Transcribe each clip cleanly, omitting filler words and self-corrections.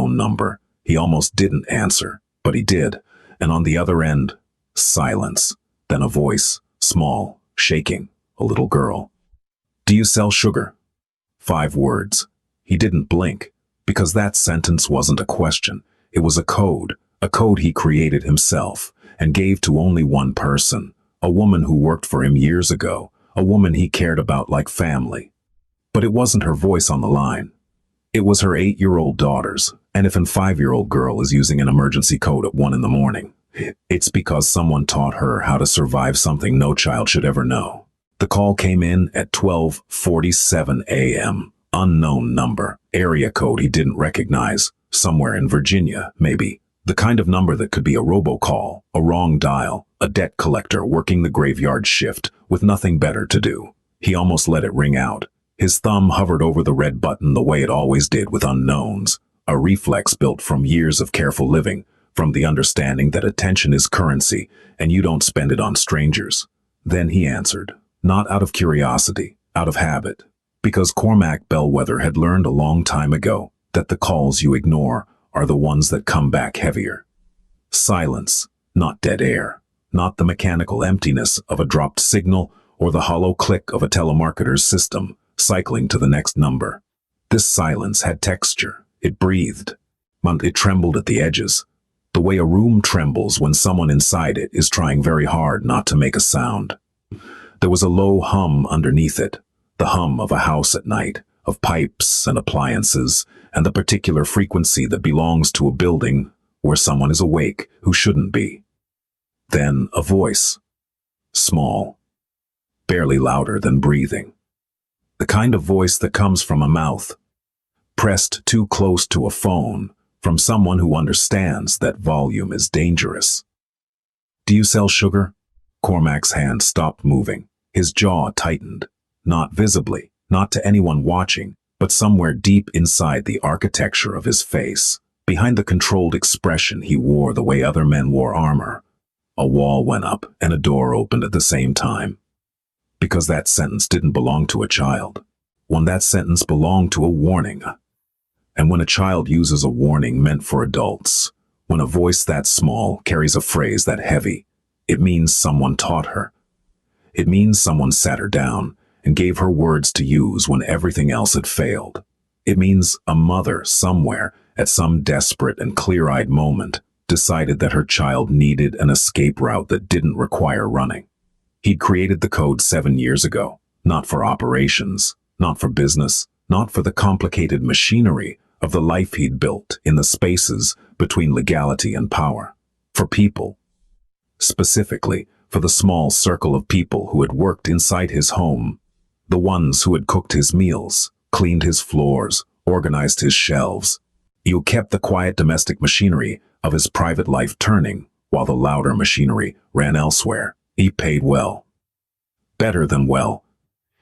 unknown number. He almost didn't answer, but he did. And on the other end, silence. Then a voice, small, shaking, a little girl. "Do you sell sugar?" 5 words. He didn't blink, because that sentence wasn't a question. It was a code he created himself and gave to only one person, a woman who worked for him years ago, a woman he cared about like family. But it wasn't her voice on the line. It was her 8-year-old daughter's, and if a 5-year-old girl is using an emergency code at 1 in the morning, it's because someone taught her how to survive something no child should ever know. The call came in at 12:47 a.m. Unknown number, area code he didn't recognize, somewhere in Virginia, maybe. The kind of number that could be a robocall, a wrong dial, a debt collector working the graveyard shift with nothing better to do. He almost let it ring out. His thumb hovered over the red button the way it always did with unknowns, a reflex built from years of careful living, from the understanding that attention is currency and you don't spend it on strangers. Then he answered, not out of curiosity, out of habit, because Cormac Bellwether had learned a long time ago that the calls you ignore are the ones that come back heavier. Silence, not dead air, not the mechanical emptiness of a dropped signal or the hollow click of a telemarketer's system cycling to the next number. This silence had texture. It breathed. It trembled at the edges, the way a room trembles when someone inside it is trying very hard not to make a sound. There was a low hum underneath it, the hum of a house at night, of pipes and appliances, and the particular frequency that belongs to a building where someone is awake who shouldn't be. Then a voice. Small. Barely louder than breathing. The kind of voice that comes from a mouth, pressed too close to a phone, from someone who understands that volume is dangerous. "Do you sell sugar?" Cormac's hand stopped moving. His jaw tightened. Not visibly, not to anyone watching, but somewhere deep inside the architecture of his face, behind the controlled expression he wore the way other men wore armor. A wall went up and a door opened at the same time. Because that sentence didn't belong to a child. That sentence belonged to a warning. And when a child uses a warning meant for adults, when a voice that small carries a phrase that heavy, it means someone taught her. It means someone sat her down and gave her words to use when everything else had failed. It means a mother somewhere, at some desperate and clear-eyed moment, decided that her child needed an escape route that didn't require running. He'd created the code 7 years ago, not for operations, not for business, not for the complicated machinery of the life he'd built in the spaces between legality and power. For people. Specifically, for the small circle of people who had worked inside his home. The ones who had cooked his meals, cleaned his floors, organized his shelves. You kept the quiet domestic machinery of his private life turning, while the louder machinery ran elsewhere. He paid well. Better than well.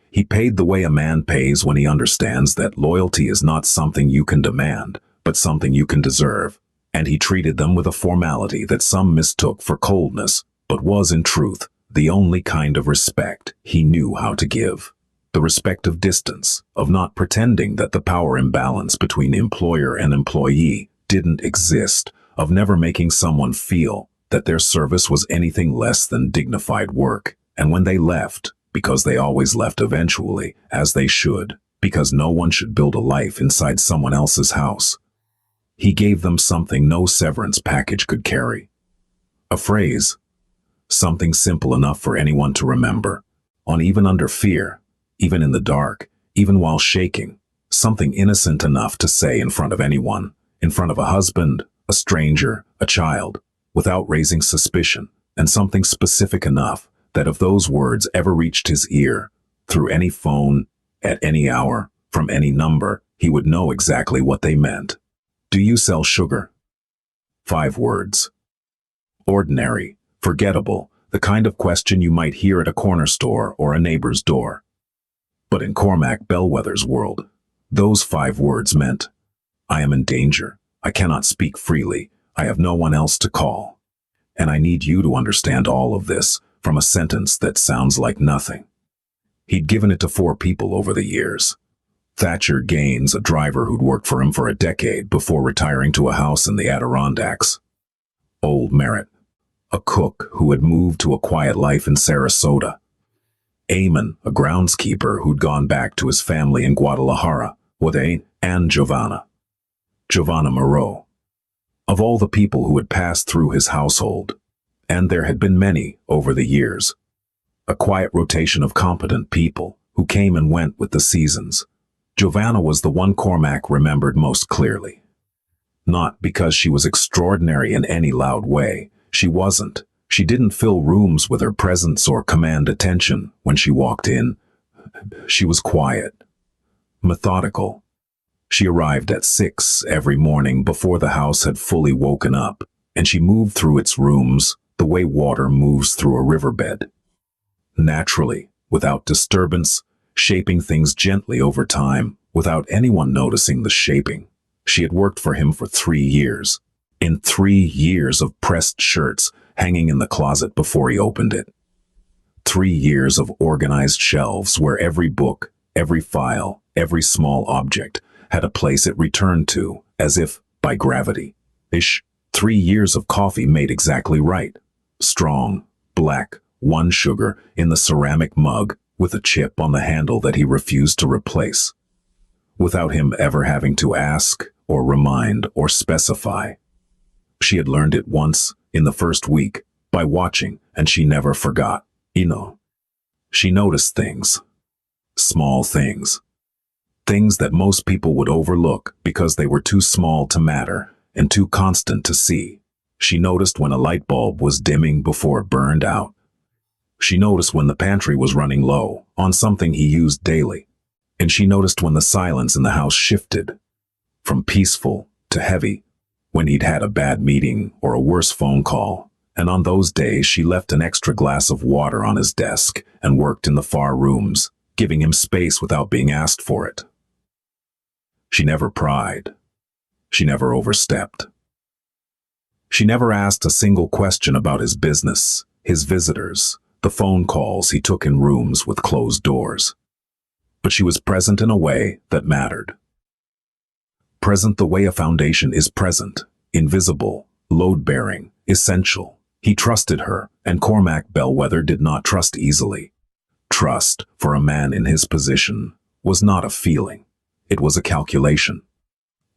He paid the way a man pays when he understands that loyalty is not something you can demand, but something you can deserve. And he treated them with a formality that some mistook for coldness, but was in truth the only kind of respect he knew how to give. The respect of distance, of not pretending that the power imbalance between employer and employee didn't exist, of never making someone feel that their service was anything less than dignified work. And when they left, because they always left eventually, as they should, because no one should build a life inside someone else's house, he gave them something no severance package could carry. A phrase, something simple enough for anyone to remember, even under fear, even in the dark, even while shaking, something innocent enough to say in front of anyone, in front of a husband, a stranger, a child, without raising suspicion, and something specific enough that if those words ever reached his ear, through any phone, at any hour, from any number, he would know exactly what they meant. "Do you sell sugar?" 5 words. Ordinary, forgettable, the kind of question you might hear at a corner store or a neighbor's door. But in Cormac Bellwether's world, those 5 words meant, I am in danger, I cannot speak freely, I have no one else to call. And I need you to understand all of this from a sentence that sounds like nothing. He'd given it to 4 people over the years. Thatcher Gaines, a driver who'd worked for him for a decade before retiring to a house in the Adirondacks. Old Merritt, a cook who had moved to a quiet life in Sarasota. Eamon, a groundskeeper who'd gone back to his family in Guadalajara, and Giovanna Moreau. Of all the people who had passed through his household, and there had been many over the years, a quiet rotation of competent people who came and went with the seasons, Giovanna was the one Cormac remembered most clearly. Not because she was extraordinary in any loud way. She wasn't. She didn't fill rooms with her presence or command attention when she walked in. She was quiet, methodical. She arrived at 6 every morning before the house had fully woken up, and she moved through its rooms the way water moves through a riverbed. Naturally, without disturbance, shaping things gently over time, without anyone noticing the shaping. She had worked for him for 3 years. In 3 years of pressed shirts hanging in the closet before he opened it. 3 years of organized shelves where every book, every file, every small object had a place it returned to, as if by gravity. 3 years of coffee made exactly right. Strong, black, 1 sugar in the ceramic mug with a chip on the handle that he refused to replace. Without him ever having to ask or remind or specify. She had learned it once in the first week by watching, and she never forgot. She noticed things. Small things. Things that most people would overlook because they were too small to matter and too constant to see. She noticed when a light bulb was dimming before it burned out. She noticed when the pantry was running low on something he used daily. And she noticed when the silence in the house shifted from peaceful to heavy, when he'd had a bad meeting or a worse phone call. And on those days, she left an extra glass of water on his desk and worked in the far rooms, giving him space without being asked for it. She never pried. She never overstepped. She never asked a single question about his business, his visitors, the phone calls he took in rooms with closed doors. But she was present in a way that mattered. Present the way a foundation is present, invisible, load-bearing, essential. He trusted her, and Cormac Bellwether did not trust easily. Trust, for a man in his position, was not a feeling. It was a calculation.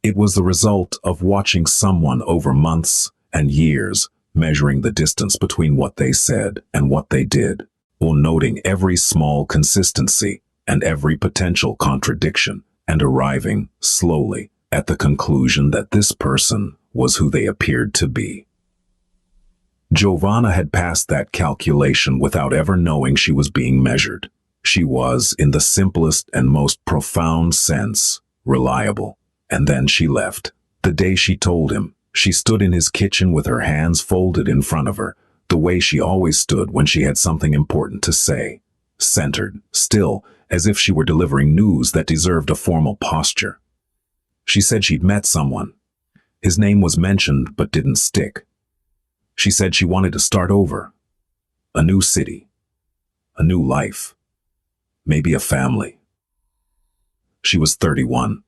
It was the result of watching someone over months and years, measuring the distance between what they said and what they did, or noting every small consistency and every potential contradiction, and arriving, slowly, at the conclusion that this person was who they appeared to be. Giovanna had passed that calculation without ever knowing she was being measured. She was, in the simplest and most profound sense, reliable. And then she left. The day she told him, she stood in his kitchen with her hands folded in front of her, the way she always stood when she had something important to say. Centered, still, as if she were delivering news that deserved a formal posture. She said she'd met someone. His name was mentioned but didn't stick. She said she wanted to start over. A new city. A new life. Maybe a family. She was 31.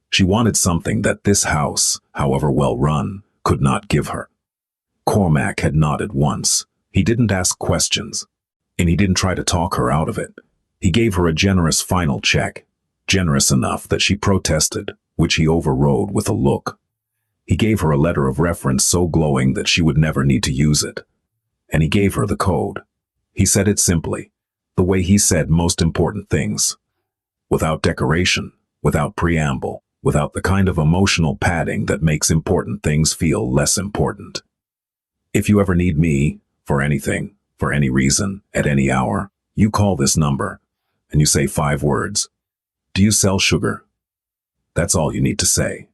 She wanted something that this house, however well run, could not give her. Cormac had nodded once. He didn't ask questions, and he didn't try to talk her out of it. He gave her a generous final check, generous enough that she protested, which he overrode with a look. He gave her a letter of reference so glowing that she would never need to use it. And he gave her the code. He said it simply, the way he said most important things. Without decoration, without preamble, without the kind of emotional padding that makes important things feel less important. If you ever need me, for anything, for any reason, at any hour, you call this number, and you say 5 words. Do you sell sugar? That's all you need to say.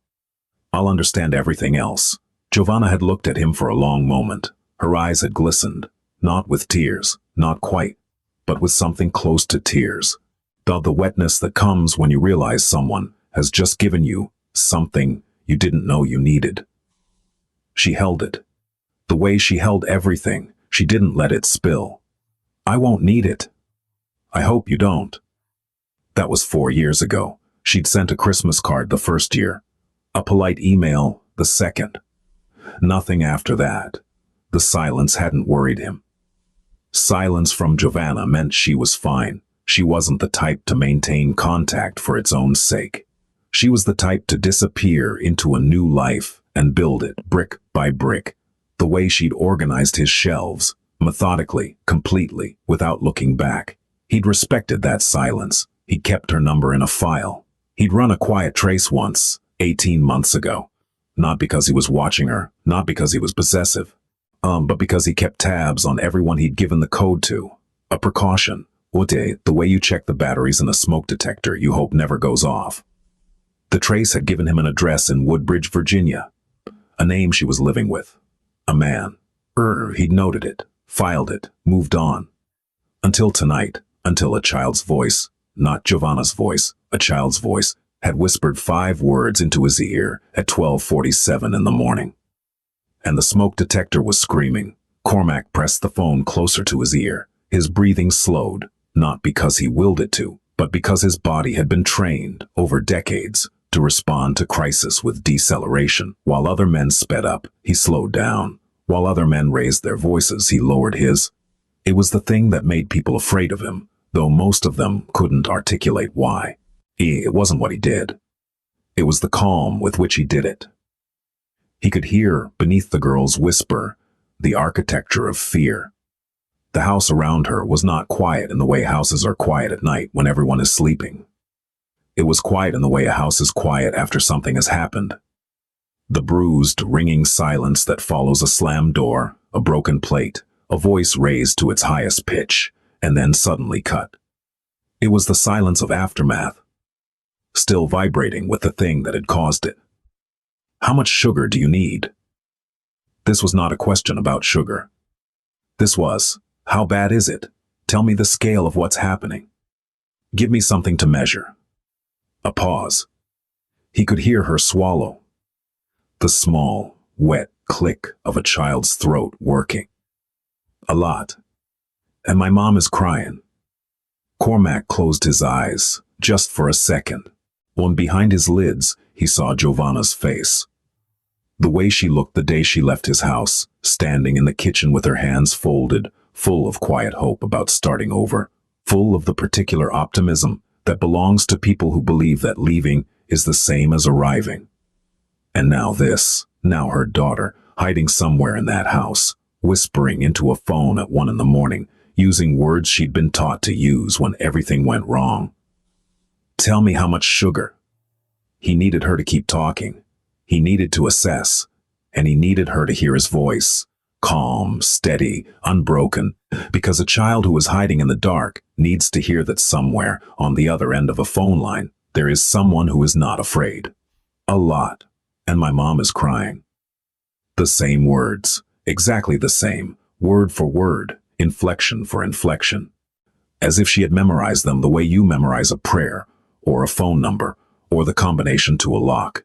I'll understand everything else. Giovanna had looked at him for a long moment. Her eyes had glistened, not with tears, not quite, but with something close to tears. The wetness that comes when you realize someone has just given you something you didn't know you needed. She held it. The way she held everything, she didn't let it spill. I won't need it. I hope you don't. That was 4 years ago. She'd sent a Christmas card the first year, a polite email the second. Nothing after that. The silence hadn't worried him. Silence from Giovanna meant she was fine. She wasn't the type to maintain contact for its own sake. She was the type to disappear into a new life and build it brick by brick, the way she'd organized his shelves, methodically, completely, without looking back. He'd respected that silence. He'd kept her number in a file. He'd run a quiet trace once, 18 months ago. Not because he was watching her, not because he was possessive, but because he kept tabs on everyone he'd given the code to. A precaution. The way you check the batteries in a smoke detector you hope never goes off. The trace had given him an address in Woodbridge, Virginia. A name she was living with. A man. He'd noted it, filed it, moved on. Until tonight, until a child's voice, not Giovanna's voice, a child's voice, had whispered 5 words into his ear at 12:47 in the morning. And the smoke detector was screaming. Cormac pressed the phone closer to his ear. His breathing slowed, not because he willed it to, but because his body had been trained, over decades, to respond to crisis with deceleration. While other men sped up, he slowed down. While other men raised their voices, he lowered his. It was the thing that made people afraid of him, though most of them couldn't articulate why. It wasn't what he did. It was the calm with which he did it. He could hear, beneath the girl's whisper, the architecture of fear. The house around her was not quiet in the way houses are quiet at night when everyone is sleeping. It was quiet in the way a house is quiet after something has happened. The bruised, ringing silence that follows a slammed door, a broken plate, a voice raised to its highest pitch, and then suddenly cut. It was the silence of aftermath, still vibrating with the thing that had caused it. How much sugar do you need? This was not a question about sugar. This was, how bad is it? Tell me the scale of what's happening. Give me something to measure. A pause. He could hear her swallow. The small, wet click of a child's throat working. A lot. And my mom is crying. Cormac closed his eyes, just for a second. When behind his lids, he saw Giovanna's face. The way she looked the day she left his house, standing in the kitchen with her hands folded, full of quiet hope about starting over, full of the particular optimism that belongs to people who believe that leaving is the same as arriving. And now this, now her daughter, hiding somewhere in that house, whispering into a phone at 1 a.m, using words she'd been taught to use when everything went wrong. Tell me how much sugar. He needed her to keep talking. He needed to assess, and he needed her to hear his voice, calm, steady, unbroken, because a child who is hiding in the dark needs to hear that somewhere on the other end of a phone line there is someone who is not afraid. A lot. And my mom is crying. The same words, exactly the same, word for word, inflection for inflection. As if she had memorized them the way you memorize a prayer, or a phone number, or the combination to a lock.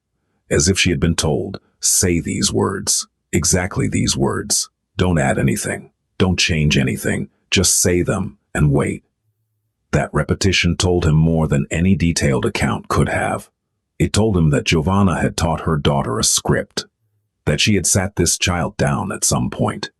As if she had been told, say these words, exactly these words. Don't add anything. Don't change anything. Just say them and wait. That repetition told him more than any detailed account could have. It told him that Giovanna had taught her daughter a script, that she had sat this child down at some point,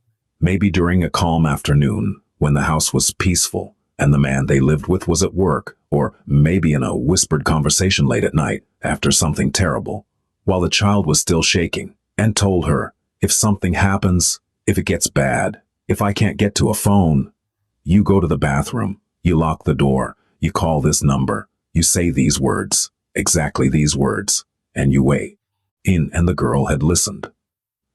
maybe during a calm afternoon when the house was peaceful and the man they lived with was at work, or maybe in a whispered conversation late at night after something terrible, while the child was still shaking, and told her, if something happens, if it gets bad, if I can't get to a phone, you go to the bathroom, you lock the door, you call this number, you say these words, exactly these words, and you wait. And the girl had listened,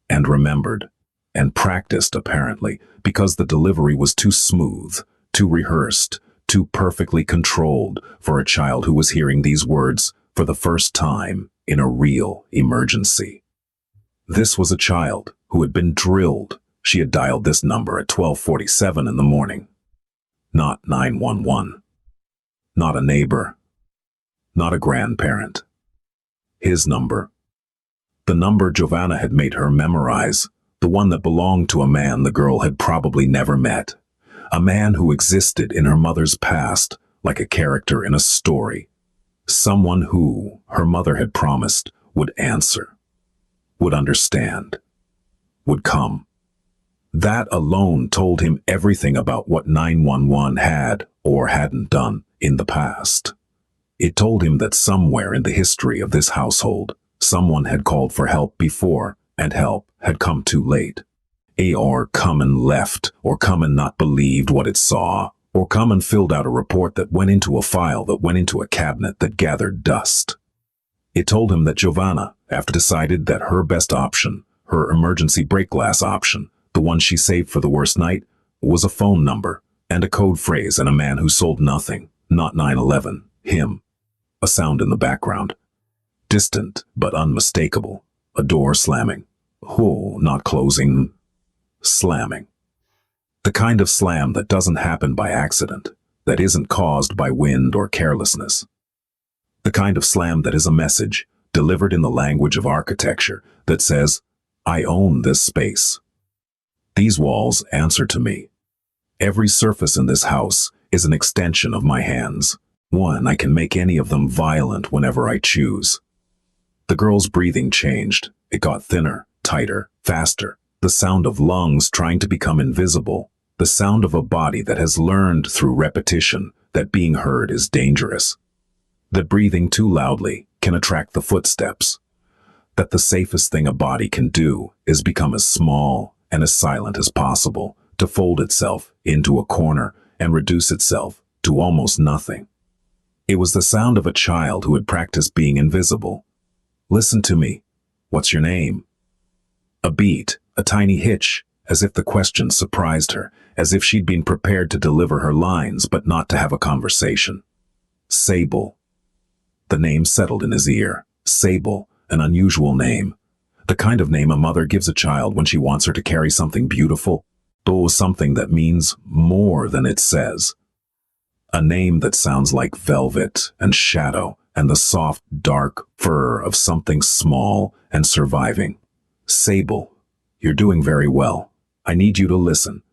and remembered, and practiced apparently, because the delivery was too smooth, too rehearsed, too perfectly controlled for a child who was hearing these words for the first time in a real emergency. This was a child who had been drilled. She had dialed this number at 12:47 in the morning. Not 911. Not a neighbor. Not a grandparent. His number. The number Giovanna had made her memorize, the one that belonged to a man the girl had probably never met. A man who existed in her mother's past like a character in a story. Someone who, her mother had promised, would answer, would understand, would come. That alone told him everything about what 911 had or hadn't done in the past. It told him that somewhere in the history of this household, someone had called for help before, and help had come too late. Or come and left, or come and not believed what it saw, or come and filled out a report that went into a file that went into a cabinet that gathered dust. It told him that Giovanna, after decided that her best option, her emergency break glass option, the one she saved for the worst night, was a phone number and a code phrase and a man who sold nothing, not 911, him. A sound in the background. Distant but unmistakable. A door slamming. Oh, not closing. Slamming. The kind of slam that doesn't happen by accident, that isn't caused by wind or carelessness. The kind of slam that is a message, delivered in the language of architecture, that says, I own this space. These walls answer to me. Every surface in this house is an extension of my hands. I can make any of them violent whenever I choose. The girl's breathing changed. It got thinner, tighter, faster. The sound of lungs trying to become invisible. The sound of a body that has learned through repetition that being heard is dangerous. That breathing too loudly can attract the footsteps. That the safest thing a body can do is become as small and as silent as possible, to fold itself into a corner and reduce itself to almost nothing. It was the sound of a child who had practiced being invisible. Listen to me. What's your name? A beat, a tiny hitch, as if the question surprised her, as if she'd been prepared to deliver her lines but not to have a conversation. Sable. The name settled in his ear. Sable, an unusual name. The kind of name a mother gives a child when she wants her to carry something beautiful, though something that means more than it says. A name that sounds like velvet and shadow and the soft, dark fur of something small and surviving. Sable, you're doing very well. I need you to listen.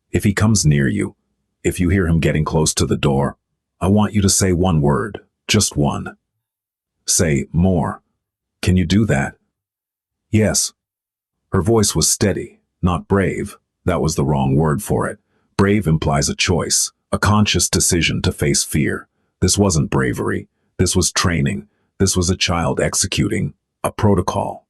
If he comes near you, if you hear him getting close to the door, I want you to say one word, just one. Say more. Can you do that? Yes. Her voice was steady, not brave. That was the wrong word for it. Brave implies a choice, a conscious decision to face fear. This wasn't bravery. This was training. This was a child executing a protocol.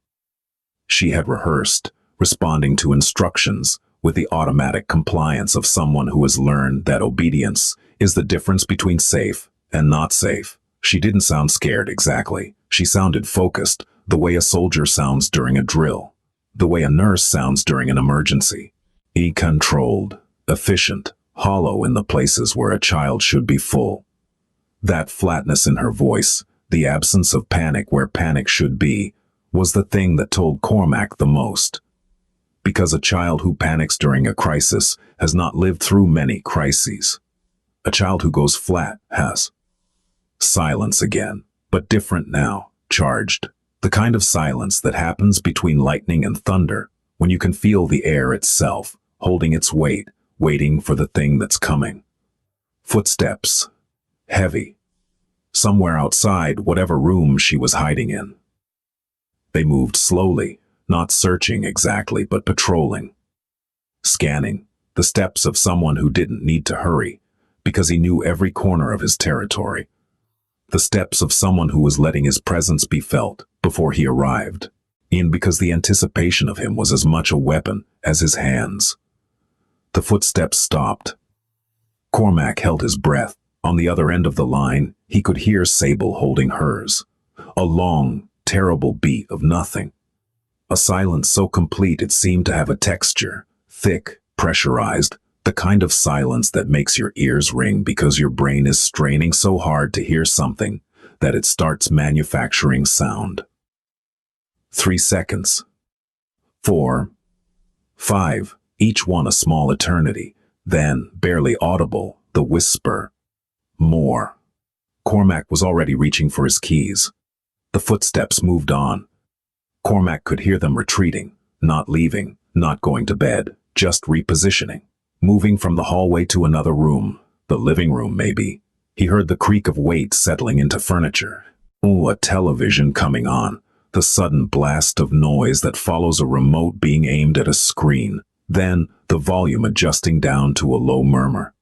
She had rehearsed, responding to instructions with the automatic compliance of someone who has learned that obedience is the difference between safe and not safe. She didn't sound scared exactly. She sounded focused, the way a soldier sounds during a drill, the way a nurse sounds during an emergency. Controlled, efficient, hollow in the places where a child should be full. That flatness in her voice, the absence of panic where panic should be, was the thing that told Cormac the most. Because a child who panics during a crisis has not lived through many crises. A child who goes flat has. Silence again, but different now, charged. The kind of silence that happens between lightning and thunder, when you can feel the air itself, holding its weight, waiting for the thing that's coming. Footsteps. Heavy. Somewhere outside whatever room she was hiding in. They moved slowly, not searching exactly, but patrolling. Scanning. The steps of someone who didn't need to hurry, because he knew every corner of his territory. The steps of someone who was letting his presence be felt before he arrived, because the anticipation of him was as much a weapon as his hands. The footsteps stopped. Cormac held his breath. On the other end of the line, he could hear Sable holding hers. A long, terrible beat of nothing. A silence so complete it seemed to have a texture, thick, pressurized, the kind of silence that makes your ears ring because your brain is straining so hard to hear something that it starts manufacturing sound. 3 seconds. 4. 5. Each one a small eternity. Then, barely audible, the whisper. More. Cormac was already reaching for his keys. The footsteps moved on. Cormac could hear them retreating, not leaving, not going to bed, just repositioning. Moving from the hallway to another room, the living room maybe. He heard the creak of weight settling into furniture. Oh, a television coming on. The sudden blast of noise that follows a remote being aimed at a screen. Then, the volume adjusting down to a low murmur.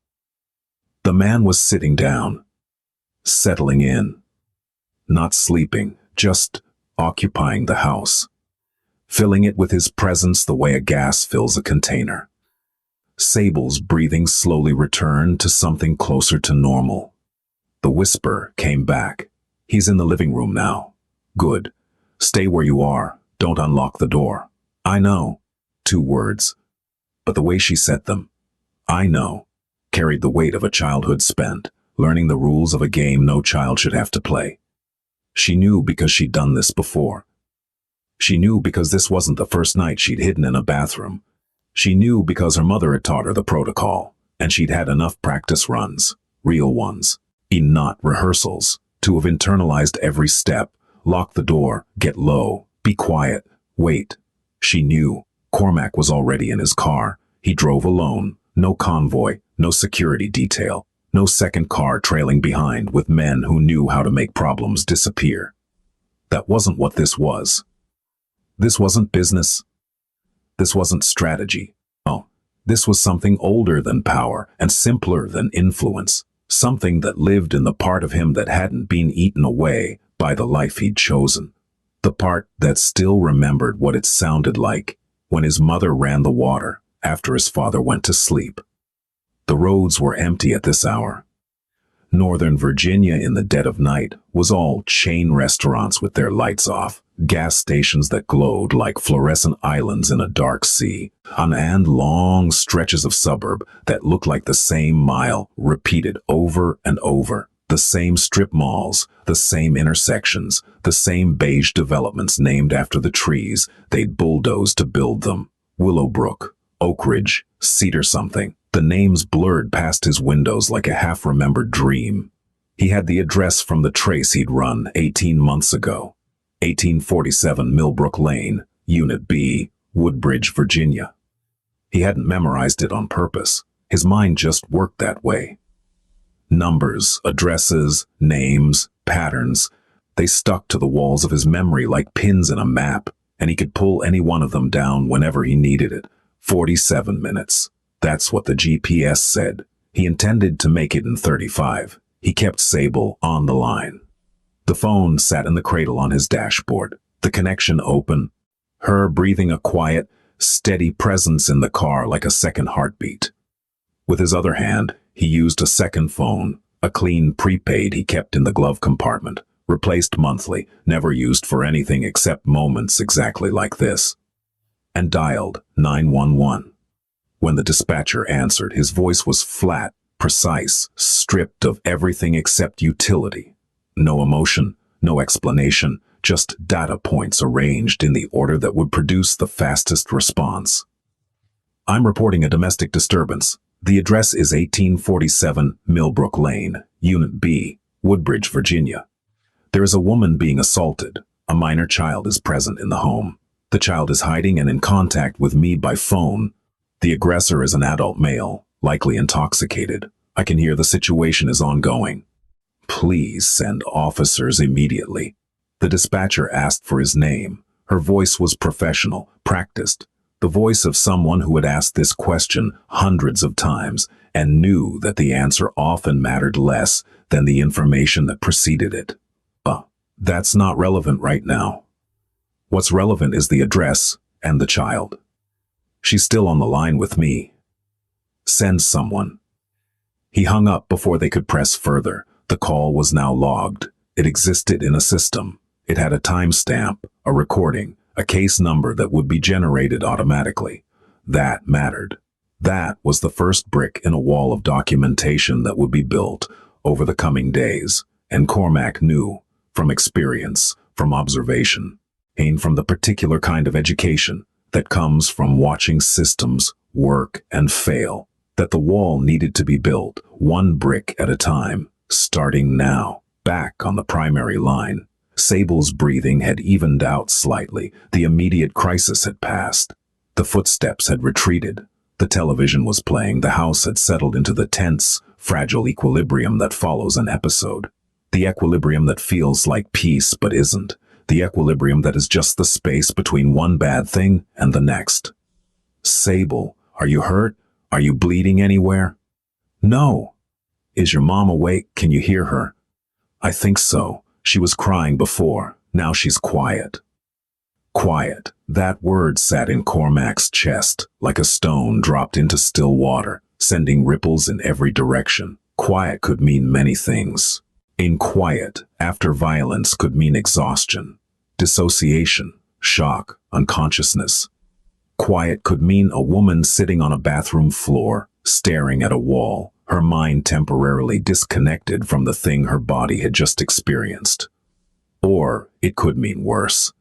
The man was sitting down, settling in. Not sleeping, just occupying the house. Filling it with his presence the way a gas fills a container. Sable's breathing slowly returned to something closer to normal. The whisper came back. He's in the living room now. Good. Stay where you are. Don't unlock the door. I know. 2 words. But the way she said them, I know, carried the weight of a childhood spent, learning the rules of a game no child should have to play. She knew because she'd done this before. She knew because this wasn't the first night she'd hidden in a bathroom. She knew because her mother had taught her the protocol, and she'd had enough practice runs, real ones, not rehearsals, to have internalized every step. Lock the door, get low, be quiet, wait. She knew. Cormac was already in his car. He drove alone, no convoy, no security detail, no second car trailing behind with men who knew how to make problems disappear. That wasn't what this was. This wasn't business. This wasn't strategy. No, this was something older than power and simpler than influence. Something that lived in the part of him that hadn't been eaten away by the life he'd chosen. The part that still remembered what it sounded like when his mother ran the water after his father went to sleep. The roads were empty at this hour. Northern Virginia in the dead of night was all chain restaurants with their lights off, gas stations that glowed like fluorescent islands in a dark sea, and long stretches of suburb that looked like the same mile repeated over and over. The same strip malls, the same intersections, the same beige developments named after the trees they'd bulldozed to build them. Willowbrook, Oak Ridge, Cedar something. The names blurred past his windows like a half-remembered dream. He had the address from the trace he'd run 18 months ago. 1847 Millbrook Lane, Unit B, Woodbridge, Virginia. He hadn't memorized it on purpose. His mind just worked that way. Numbers, addresses, names, patterns, they stuck to the walls of his memory like pins in a map, and he could pull any one of them down whenever he needed it. 47 minutes. That's what the GPS said. He intended to make it in 35. He kept Sable on the line. The phone sat in the cradle on his dashboard, the connection open, her breathing a quiet, steady presence in the car like a second heartbeat. With his other hand, he used a second phone, a clean prepaid he kept in the glove compartment, replaced monthly, never used for anything except moments exactly like this, and dialed 911. When the dispatcher answered, his voice was flat, precise, stripped of everything except utility. No emotion, no explanation, just data points arranged in the order that would produce the fastest response. I'm reporting a domestic disturbance. The address is 1847 Millbrook Lane, Unit B, Woodbridge, Virginia. There is a woman being assaulted. A minor child is present in the home. The child is hiding and in contact with me by phone. The aggressor is an adult male, likely intoxicated. I can hear the situation is ongoing. Please send officers immediately. The dispatcher asked for his name. Her voice was professional, practiced. The voice of someone who had asked this question hundreds of times and knew that the answer often mattered less than the information that preceded it. That's not relevant right now. What's relevant is the address and the child. She's still on the line with me. Send someone. He hung up before they could press further. The call was now logged. It existed in a system. It had a timestamp, a recording, a case number that would be generated automatically. That mattered. That was the first brick in a wall of documentation that would be built over the coming days. And Cormac knew, from experience, from observation, and from the particular kind of education that comes from watching systems work and fail, that the wall needed to be built, one brick at a time, starting now, back on the primary line. Sable's breathing had evened out slightly. The immediate crisis had passed. The footsteps had retreated. The television was playing. The house had settled into the tense, fragile equilibrium that follows an episode. The equilibrium that feels like peace but isn't. The equilibrium that is just the space between one bad thing and the next. Sable, are you hurt? Are you bleeding anywhere? No. Is your mom awake? Can you hear her? I think so. She was crying before. Now she's quiet. Quiet. That word sat in Cormac's chest, like a stone dropped into still water, sending ripples in every direction. Quiet could mean many things. In quiet, after violence could mean exhaustion, dissociation, shock, unconsciousness. Quiet could mean a woman sitting on a bathroom floor, staring at a wall, her mind temporarily disconnected from the thing her body had just experienced. Or it could mean worse.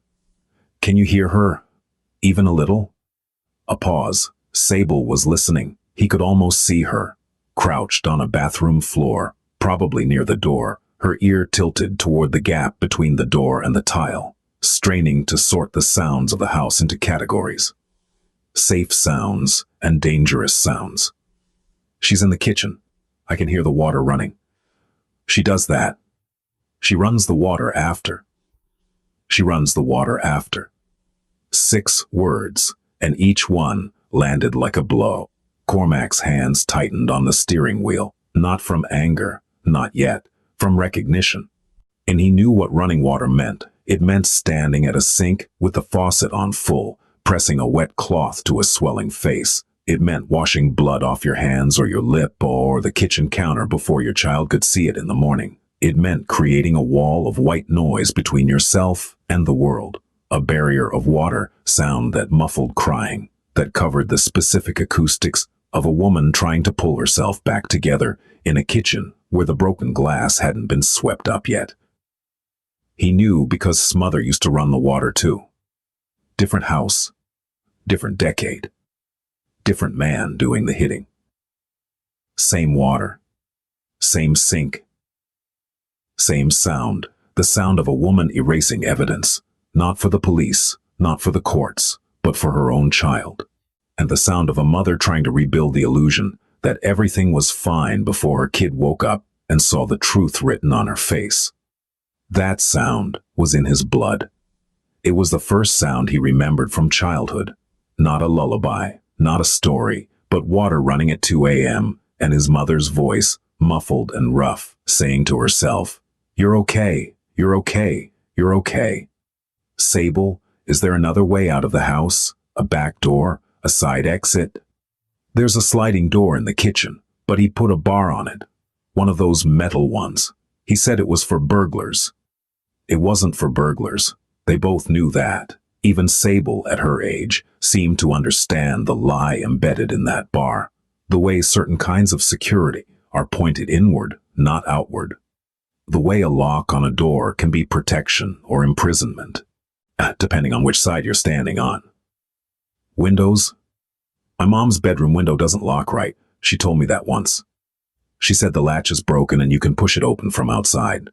Can you hear her? Even a little? A pause. Sable was listening. He could almost see her, crouched on a bathroom floor, probably near the door, her ear tilted toward the gap between the door and the tile, straining to sort the sounds of the house into categories. Safe sounds and dangerous sounds. She's in the kitchen. I can hear the water running. She does that. She runs the water after. She runs the water after. 6 words, and each one landed like a blow. Cormac's hands tightened on the steering wheel, not from anger, not yet, from recognition. And he knew what running water meant. It meant standing at a sink with the faucet on full, pressing a wet cloth to a swelling face. It meant washing blood off your hands or your lip or the kitchen counter before your child could see it in the morning. It meant creating a wall of white noise between yourself and the world, a barrier of water, sound that muffled crying, that covered the specific acoustics of a woman trying to pull herself back together in a kitchen where the broken glass hadn't been swept up yet. He knew because Smother used to run the water too. Different house, different decade, different man doing the hitting. Same water, same sink, same sound, the sound of a woman erasing evidence, not for the police, not for the courts, but for her own child. And the sound of a mother trying to rebuild the illusion that everything was fine before her kid woke up and saw the truth written on her face. That sound was in his blood. It was the first sound he remembered from childhood. Not a lullaby, not a story, but water running at 2 a.m. and his mother's voice, muffled and rough, saying to herself, "You're okay, you're okay, you're okay." Sable, is there another way out of the house? A back door? A side exit? There's a sliding door in the kitchen, but he put a bar on it. One of those metal ones. He said it was for burglars. It wasn't for burglars. They both knew that. Even Sable, at her age, seemed to understand the lie embedded in that bar. The way certain kinds of security are pointed inward, not outward. The way a lock on a door can be protection or imprisonment, depending on which side you're standing on. Windows? My mom's bedroom window doesn't lock right. She told me that once. She said the latch is broken and you can push it open from outside.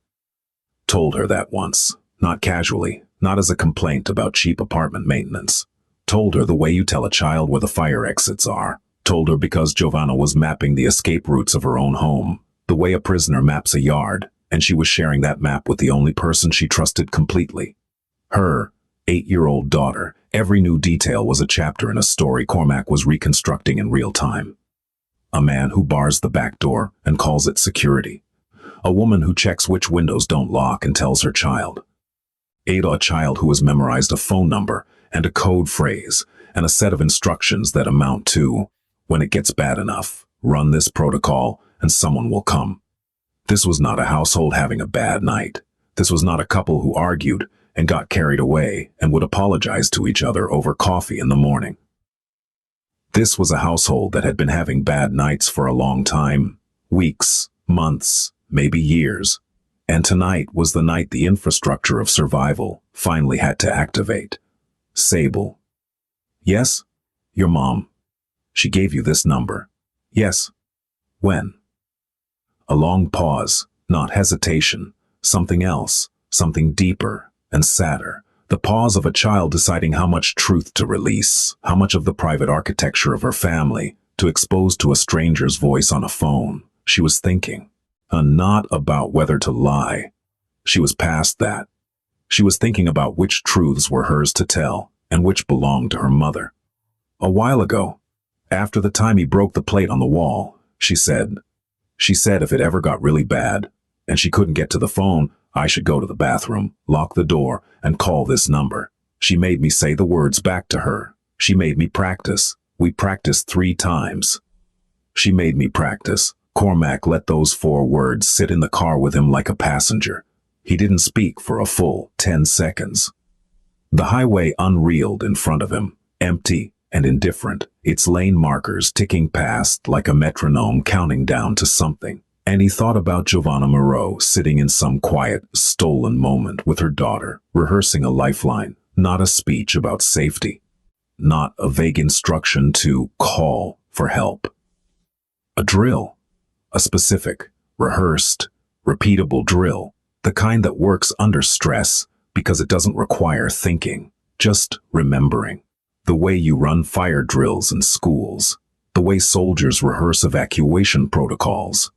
Told her that once, not casually, not as a complaint about cheap apartment maintenance. Told her the way you tell a child where the fire exits are. Told her because Giovanna was mapping the escape routes of her own home, the way a prisoner maps a yard, and she was sharing that map with the only person she trusted completely. Her 8-year-old daughter. Every new detail was a chapter in a story Cormac was reconstructing in real time. A man who bars the back door and calls it security. A woman who checks which windows don't lock and tells her child. A child who has memorized a phone number and a code phrase and a set of instructions that amount to, when it gets bad enough, run this protocol and someone will come. This was not a household having a bad night. This was not a couple who argued and got carried away and would apologize to each other over coffee in the morning. This was a household that had been having bad nights for a long time, weeks, months, maybe years, and tonight was the night the infrastructure of survival finally had to activate. Sable. Yes? Your mom. She gave you this number. Yes. When? A long pause, not hesitation, something else, something deeper and sadder, The pause of a child deciding how much truth to release, how much of the private architecture of her family to expose to a stranger's voice on a phone. She was thinking, not about whether to lie. She was past that. She was thinking about which truths were hers to tell and which belonged to her mother. A while ago, after the time he broke the plate on the wall, she said if it ever got really bad and she couldn't get to the phone, I should go to the bathroom, lock the door, and call this number. She made me say the words back to her. She made me practice. We practiced 3 times. She made me practice. Cormac let those 4 words sit in the car with him like a passenger. He didn't speak for a full 10 seconds. The highway unreeled in front of him, empty and indifferent, its lane markers ticking past like a metronome counting down to something. And he thought about Giovanna Moreau sitting in some quiet, stolen moment with her daughter, rehearsing a lifeline, not a speech about safety, not a vague instruction to call for help. A drill, a specific, rehearsed, repeatable drill, the kind that works under stress because it doesn't require thinking, just remembering. The way you run fire drills in schools, the way soldiers rehearse evacuation protocols,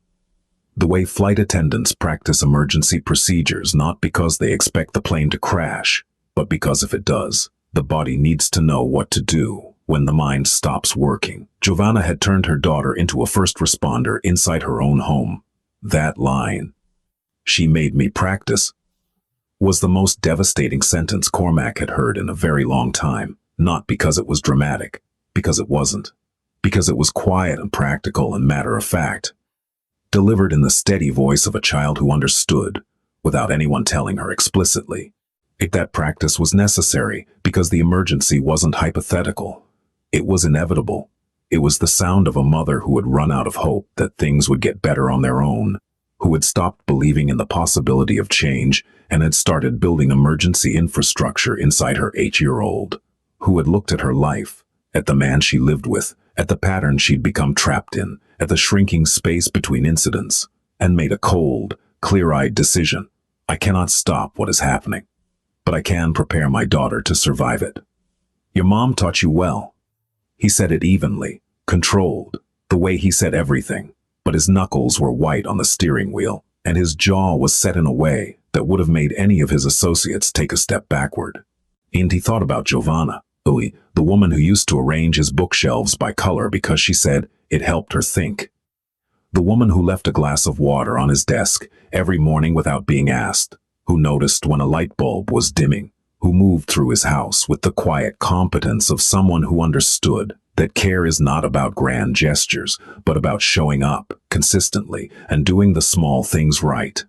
the way flight attendants practice emergency procedures not because they expect the plane to crash, but because if it does, the body needs to know what to do when the mind stops working. Giovanna had turned her daughter into a first responder inside her own home. That line, "She made me practice," was the most devastating sentence Cormac had heard in a very long time, not because it was dramatic, because it wasn't, because it was quiet and practical and matter-of-fact. Delivered in the steady voice of a child who understood, without anyone telling her explicitly. That practice was necessary because the emergency wasn't hypothetical. It was inevitable. It was the sound of a mother who had run out of hope that things would get better on their own, who had stopped believing in the possibility of change and had started building emergency infrastructure inside her 8-year-old, who had looked at her life, at the man she lived with, at the pattern she'd become trapped in, at the shrinking space between incidents, and made a cold, clear-eyed decision. I cannot stop what is happening, but I can prepare my daughter to survive it. Your mom taught you well. He said it evenly, controlled, the way he said everything, but his knuckles were white on the steering wheel, and his jaw was set in a way that would have made any of his associates take a step backward. And he thought about Giovanna, the woman who used to arrange his bookshelves by color because she said it helped her think. The woman who left a glass of water on his desk every morning without being asked, who noticed when a light bulb was dimming, who moved through his house with the quiet competence of someone who understood that care is not about grand gestures, but about showing up consistently and doing the small things right.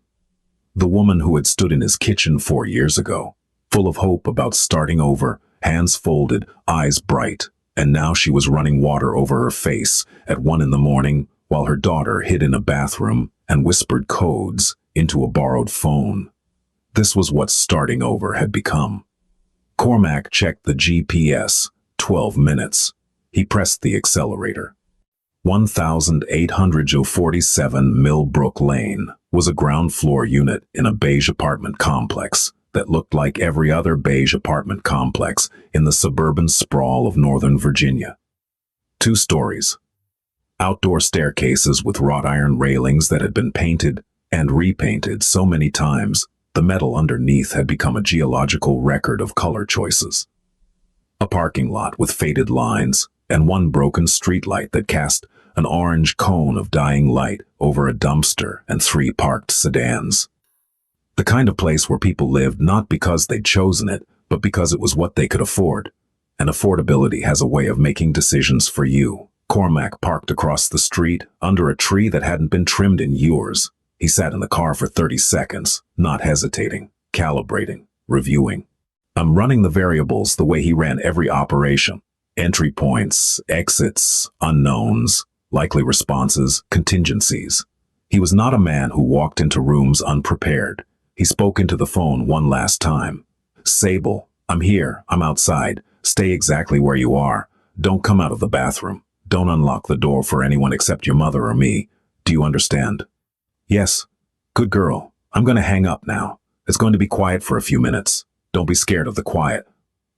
The woman who had stood in his kitchen 4 years ago, full of hope about starting over, hands folded, eyes bright, and now she was running water over her face at 1 a.m. while her daughter hid in a bathroom and whispered codes into a borrowed phone. This was what starting over had become. Cormac checked the GPS. 12 minutes. He pressed the accelerator. 1847 Millbrook Lane was a ground-floor unit in a beige apartment complex that looked like every other beige apartment complex in the suburban sprawl of Northern Virginia. 2 stories. Outdoor staircases with wrought iron railings that had been painted and repainted so many times, the metal underneath had become a geological record of color choices. A parking lot with faded lines and 1 broken streetlight that cast an orange cone of dying light over a dumpster and 3 parked sedans. The kind of place where people lived not because they'd chosen it, but because it was what they could afford. And affordability has a way of making decisions for you. Cormac parked across the street, under a tree that hadn't been trimmed in years. He sat in the car for 30 seconds, not hesitating, calibrating, reviewing. Running the variables the way he ran every operation. Entry points, exits, unknowns, likely responses, contingencies. He was not a man who walked into rooms unprepared. He spoke into the phone one last time. "Sable, I'm here, I'm outside. Stay exactly where you are. Don't come out of the bathroom. Don't unlock the door for anyone except your mother or me. Do you understand?" "Yes. Good girl. I'm going to hang up now. It's going to be quiet for a few minutes. Don't be scared of the quiet.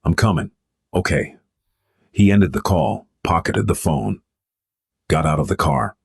I'm coming. Okay. He ended the call, pocketed the phone, got out of the car.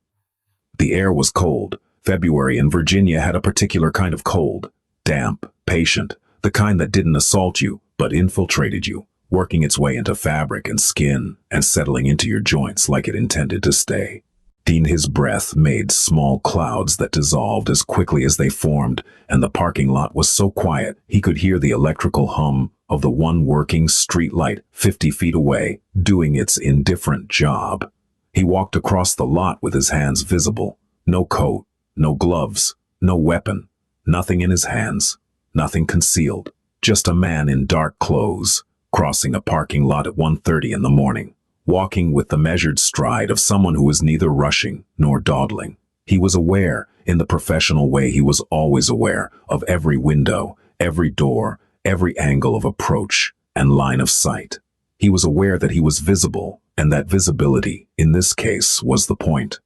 The air was cold. February in Virginia had a particular kind of cold. Damp, patient, the kind that didn't assault you, but infiltrated you, working its way into fabric and skin and settling into your joints like it intended to stay. His breath made small clouds that dissolved as quickly as they formed, and the parking lot was so quiet he could hear the electrical hum of the one working street light 50 feet away, doing its indifferent job. He walked across the lot with his hands visible. No coat, no gloves, no weapon, nothing in his hands, nothing concealed. Just a man in dark clothes, crossing a parking lot at 1:30 in the morning, walking with the measured stride of someone who was neither rushing nor dawdling. He was aware, in the professional way he was always aware, of every window, every door, every angle of approach and line of sight. He was aware that he was visible, and that visibility, in this case, was the point.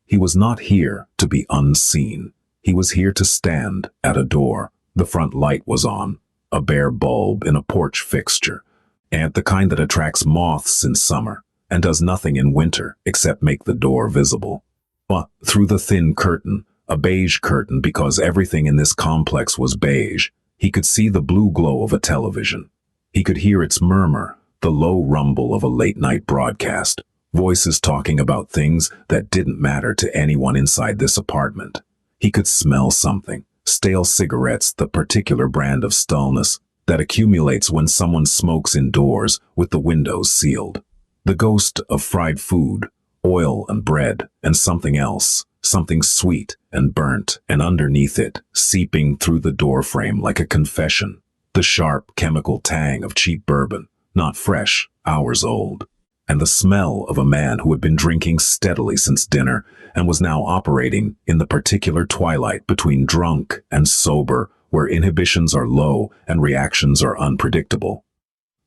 He was not here to be unseen. He was here to stand at a door. The front light was on, a bare bulb in a porch fixture, and the kind that attracts moths in summer and does nothing in winter except make the door visible. But through the thin curtain, a beige curtain because everything in this complex was beige, he could see the blue glow of a television. He could hear its murmur, the low rumble of a late-night broadcast, voices talking about things that didn't matter to anyone inside this apartment. He could smell something, stale cigarettes, the particular brand of stallness that accumulates when someone smokes indoors with the windows sealed. The ghost of fried food, oil and bread, and something else, something sweet and burnt, and underneath it, seeping through the doorframe like a confession, the sharp chemical tang of cheap bourbon, not fresh, hours old, and the smell of a man who had been drinking steadily since dinner and was now operating in the particular twilight between drunk and sober, where inhibitions are low and reactions are unpredictable.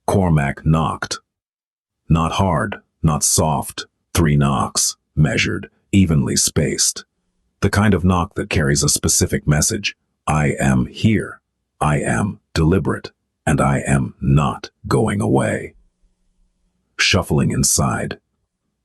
Cormac knocked. Not hard, not soft, 3 knocks, measured, evenly spaced. The kind of knock that carries a specific message. I am here. I am deliberate. And I am not going away. Shuffling inside.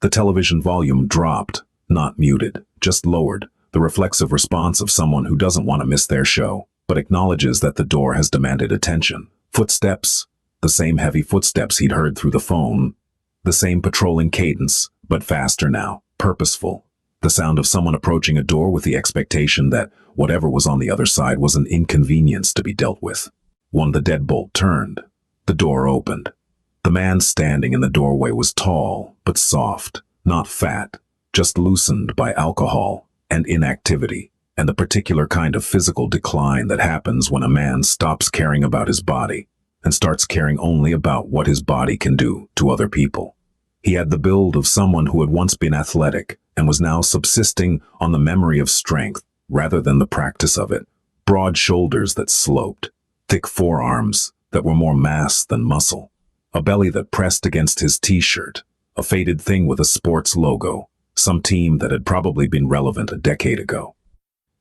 The television volume dropped, not muted, just lowered, the reflexive response of someone who doesn't want to miss their show, but acknowledges that the door has demanded attention. Footsteps, the same heavy footsteps he'd heard through the phone, the same patrolling cadence, but faster now, purposeful. The sound of someone approaching a door with the expectation that whatever was on the other side was an inconvenience to be dealt with. When the deadbolt turned, the door opened. The man standing in the doorway was tall, but soft, not fat, just loosened by alcohol and inactivity, and the particular kind of physical decline that happens when a man stops caring about his body and starts caring only about what his body can do to other people. He had the build of someone who had once been athletic and was now subsisting on the memory of strength rather than the practice of it. Broad shoulders that sloped, thick forearms that were more mass than muscle, a belly that pressed against his t-shirt, a faded thing with a sports logo, some team that had probably been relevant a decade ago.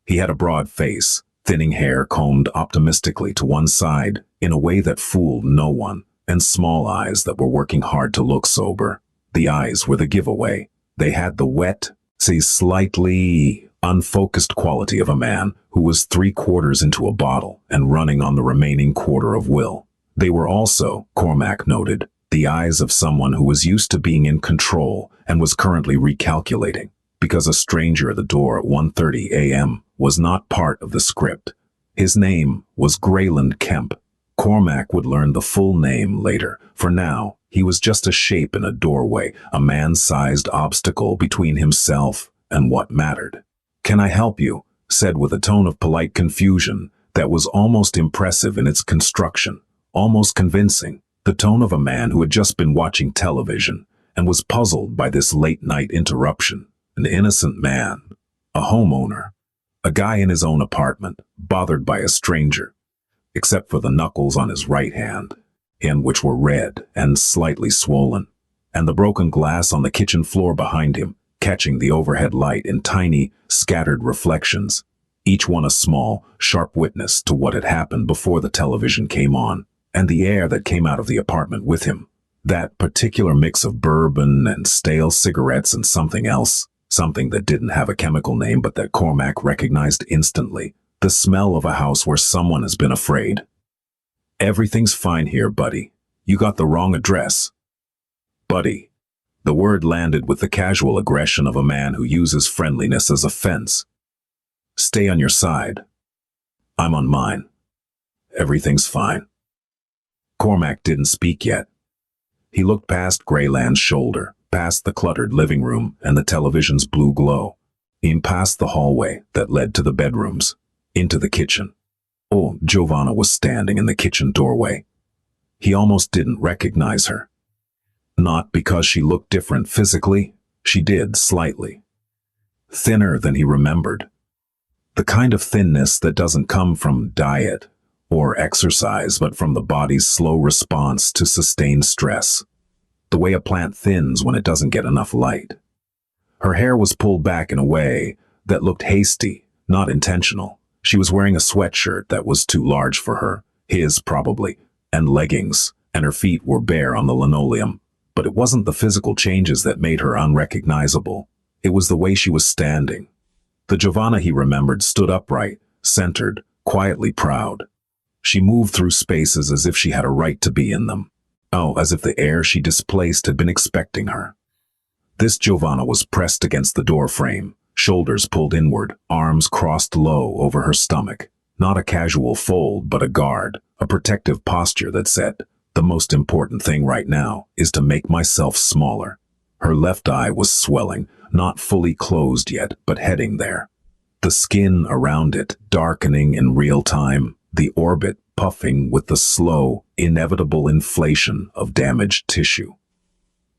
He had a broad face, thinning hair combed optimistically to one side in a way that fooled no one, and small eyes that were working hard to look sober. The eyes were the giveaway. They had the wet, slightly unfocused quality of a man who was 3/4 into a bottle and running on the remaining quarter of will. They were also, Cormac noted, the eyes of someone who was used to being in control and was currently recalculating, because a stranger at the door at 1:30 a.m. was not part of the script. His name was Grayland Kemp. Cormac would learn the full name later. For now, he was just a shape in a doorway, a man-sized obstacle between himself and what mattered. "Can I help you?" said with a tone of polite confusion that was almost impressive in its construction, almost convincing, the tone of a man who had just been watching television and was puzzled by this late-night interruption. An innocent man, a homeowner, a guy in his own apartment, bothered by a stranger, except for the knuckles on his right hand, which were red and slightly swollen, and the broken glass on the kitchen floor behind him, catching the overhead light in tiny, scattered reflections, each one a small, sharp witness to what had happened before the television came on, and the air that came out of the apartment with him. That particular mix of bourbon and stale cigarettes and something else, something that didn't have a chemical name but that Cormac recognized instantly. The smell of a house where someone has been afraid. "Everything's fine here, buddy. You got the wrong address." Buddy. The word landed with the casual aggression of a man who uses friendliness as a fence. "Stay on your side. I'm on mine. Everything's fine." Cormac didn't speak yet. He looked past Greyland's shoulder, past the cluttered living room and the television's blue glow, in past the hallway that led to the bedrooms, into the kitchen. Oh, Giovanna was standing in the kitchen doorway. He almost didn't recognize her. Not because she looked different physically, she did slightly. Thinner than he remembered. The kind of thinness that doesn't come from diet or exercise, but from the body's slow response to sustained stress. The way a plant thins when it doesn't get enough light. Her hair was pulled back in a way that looked hasty, not intentional. She was wearing a sweatshirt that was too large for her, his probably, and leggings, and her feet were bare on the linoleum. But it wasn't the physical changes that made her unrecognizable. It was the way she was standing. The Giovanna he remembered stood upright, centered, quietly proud. She moved through spaces as if she had a right to be in them. Oh, as if the air she displaced had been expecting her. This Giovanna was pressed against the door frame, shoulders pulled inward, arms crossed low over her stomach. Not a casual fold, but a guard, a protective posture that said, "The most important thing right now is to make myself smaller." Her left eye was swelling, not fully closed yet, but heading there. The skin around it darkening in real time, the orbit puffing with the slow, inevitable inflation of damaged tissue.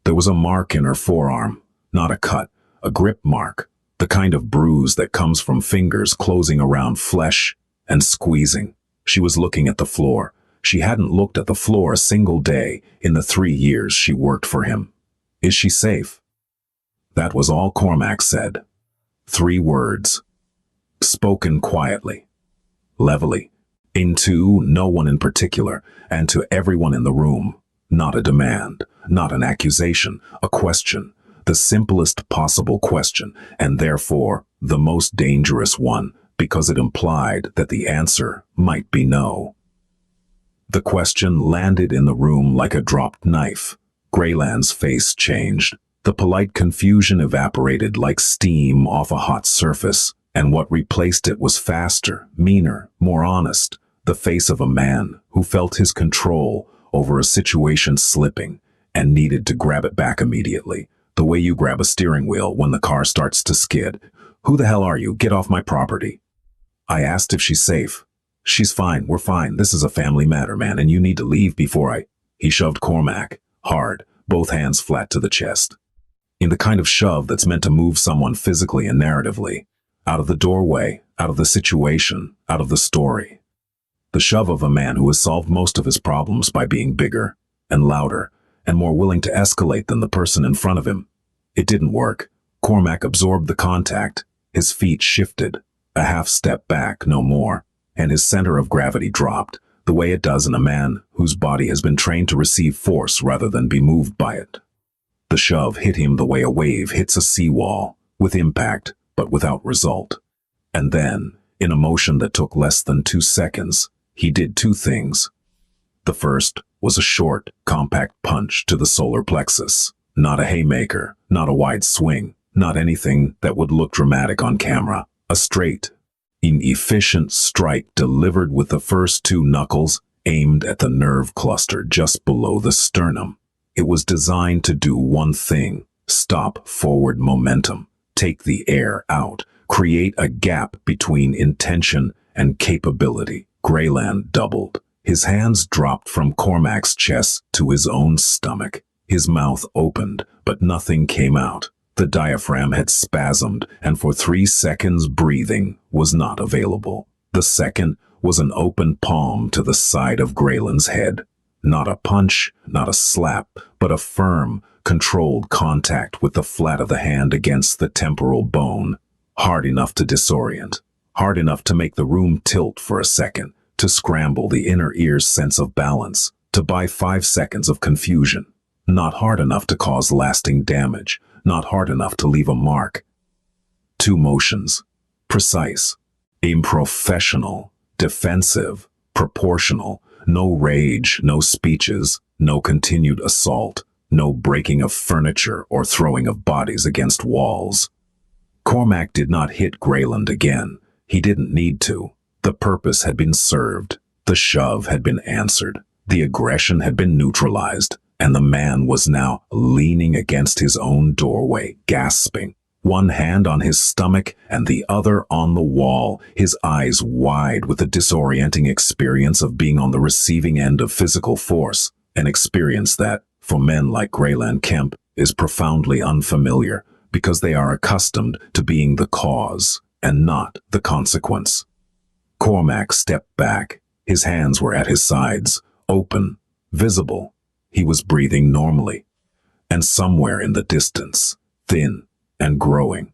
There was a mark in her forearm, not a cut, a grip mark, the kind of bruise that comes from fingers closing around flesh and squeezing. She was looking at the floor. She hadn't looked at the floor a single day in the 3 years she worked for him. Is she safe? That was all Cormac said. 3 words. Spoken quietly, levelly, into no one in particular, and to everyone in the room. Not a demand, not an accusation, a question. The simplest possible question, and therefore the most dangerous one, because it implied that the answer might be no. The question landed in the room like a dropped knife. Greyland's face changed. The polite confusion evaporated like steam off a hot surface, and what replaced it was faster, meaner, more honest. The face of a man who felt his control over a situation slipping and needed to grab it back immediately. The way you grab a steering wheel when the car starts to skid. "Who the hell are you? Get off my property." I asked if she's safe. "She's fine, we're fine. This is a family matter, man, and you need to leave before I..." He shoved Cormac, hard, both hands flat to the chest. In the kind of shove that's meant to move someone physically and narratively. Out of the doorway, out of the situation, out of the story. The shove of a man who has solved most of his problems by being bigger and louder and more willing to escalate than the person in front of him. It didn't work. Cormac absorbed the contact. His feet shifted, a half step back, no more, and his center of gravity dropped, the way it does in a man whose body has been trained to receive force rather than be moved by it. The shove hit him the way a wave hits a seawall, with impact, but without result. And then, in a motion that took less than 2 seconds, he did 2 things. The first was a short, compact punch to the solar plexus. Not a haymaker, not a wide swing, not anything that would look dramatic on camera. A straight, inefficient strike delivered with the first 2 knuckles aimed at the nerve cluster just below the sternum. It was designed to do one thing: stop forward momentum, take the air out, create a gap between intention and capability. Greyland doubled. His hands dropped from Cormac's chest to his own stomach. His mouth opened, but nothing came out. The diaphragm had spasmed, and for 3 seconds breathing was not available. The second was an open palm to the side of Greyland's head. Not a punch, not a slap, but a firm, controlled contact with the flat of the hand against the temporal bone. Hard enough to disorient. Hard enough to make the room tilt for a second. to scramble the inner ear's sense of balance, to buy 5 seconds of confusion. Not hard enough to cause lasting damage, not hard enough to leave a mark. 2 motions. Precise. Improfessional. Defensive. Proportional. No rage, no speeches, no continued assault, no breaking of furniture or throwing of bodies against walls. Cormac did not hit Grayland again. He didn't need to. The purpose had been served. The shove had been answered. The aggression had been neutralized. And the man was now leaning against his own doorway, gasping, one hand on his stomach and the other on the wall, his eyes wide with the disorienting experience of being on the receiving end of physical force, an experience that, for men like Grayland Kemp, is profoundly unfamiliar because they are accustomed to being the cause and not the consequence. Cormac stepped back. His hands were at his sides, open, visible. He was breathing normally. And somewhere in the distance, thin and growing,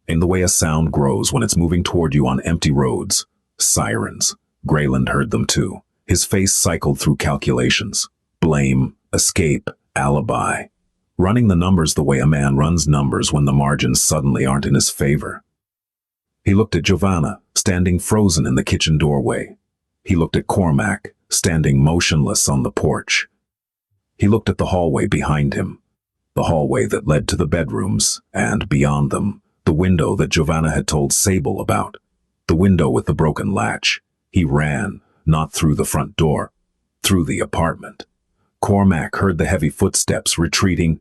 in the way a sound grows when it's moving toward you on empty roads, sirens. Grayland heard them too. His face cycled through calculations. Blame, escape, alibi. Running the numbers the way a man runs numbers when the margins suddenly aren't in his favor. He looked at Giovanna, standing frozen in the kitchen doorway. He looked at Cormac, standing motionless on the porch. He looked at the hallway behind him, the hallway that led to the bedrooms, and beyond them, the window that Giovanna had told Sable about, the window with the broken latch. He ran, not through the front door, through the apartment. Cormac heard the heavy footsteps retreating,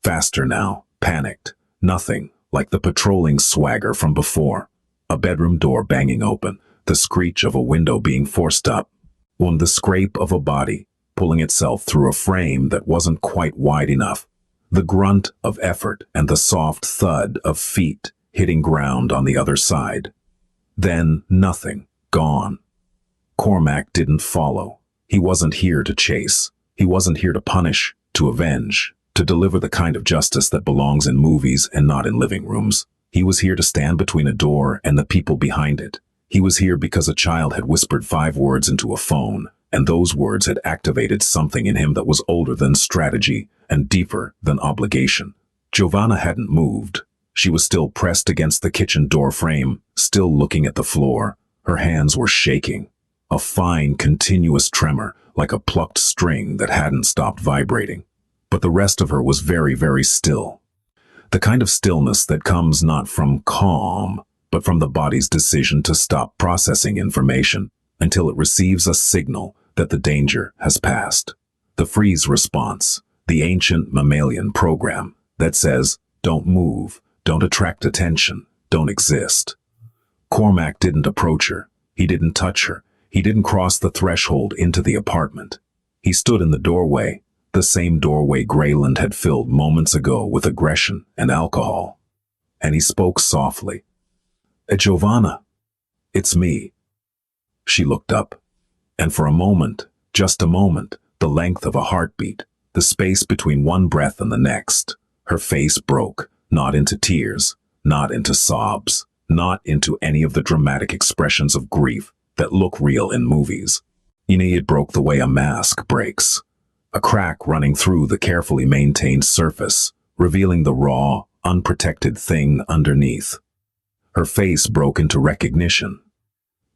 faster now, panicked, nothing like the patrolling swagger from before. A bedroom door banging open, the screech of a window being forced up, and the scrape of a body pulling itself through a frame that wasn't quite wide enough, the grunt of effort and the soft thud of feet hitting ground on the other side. Then nothing, gone. Cormac didn't follow. He wasn't here to chase. He wasn't here to punish, to avenge, to deliver the kind of justice that belongs in movies and not in living rooms. He was here to stand between a door and the people behind it. He was here because a child had whispered 5 words into a phone, and those words had activated something in him that was older than strategy and deeper than obligation. Giovanna hadn't moved. She was still pressed against the kitchen door frame, still looking at the floor. Her hands were shaking, a fine, continuous tremor, like a plucked string that hadn't stopped vibrating. But the rest of her was very, very still. The kind of stillness that comes not from calm, but from the body's decision to stop processing information until it receives a signal that the danger has passed. The freeze response, the ancient mammalian program that says, don't move, don't attract attention, don't exist. Cormac didn't approach her. He didn't touch her. He didn't cross the threshold into the apartment. He stood in the doorway, the same doorway Grayland had filled moments ago with aggression and alcohol. And he spoke softly. Giovanna, it's me. She looked up. And for a moment, just a moment, the length of a heartbeat, the space between one breath and the next, her face broke, not into tears, not into sobs, not into any of the dramatic expressions of grief that look real in movies. It broke the way a mask breaks, a crack running through the carefully maintained surface, revealing the raw, unprotected thing underneath. Her face broke into recognition.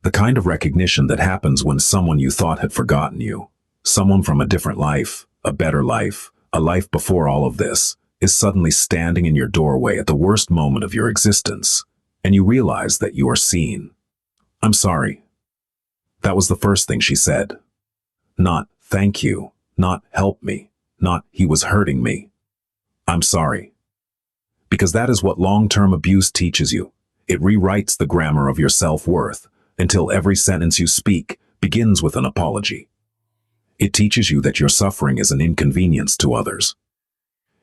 The kind of recognition that happens when someone you thought had forgotten you, someone from a different life, a better life, a life before all of this, is suddenly standing in your doorway at the worst moment of your existence, and you realize that you are seen. I'm sorry. That was the first thing she said. Not, thank you, not, help me, not, he was hurting me. I'm sorry. Because that is what long-term abuse teaches you. It rewrites the grammar of your self-worth, until every sentence you speak begins with an apology. It teaches you that your suffering is an inconvenience to others.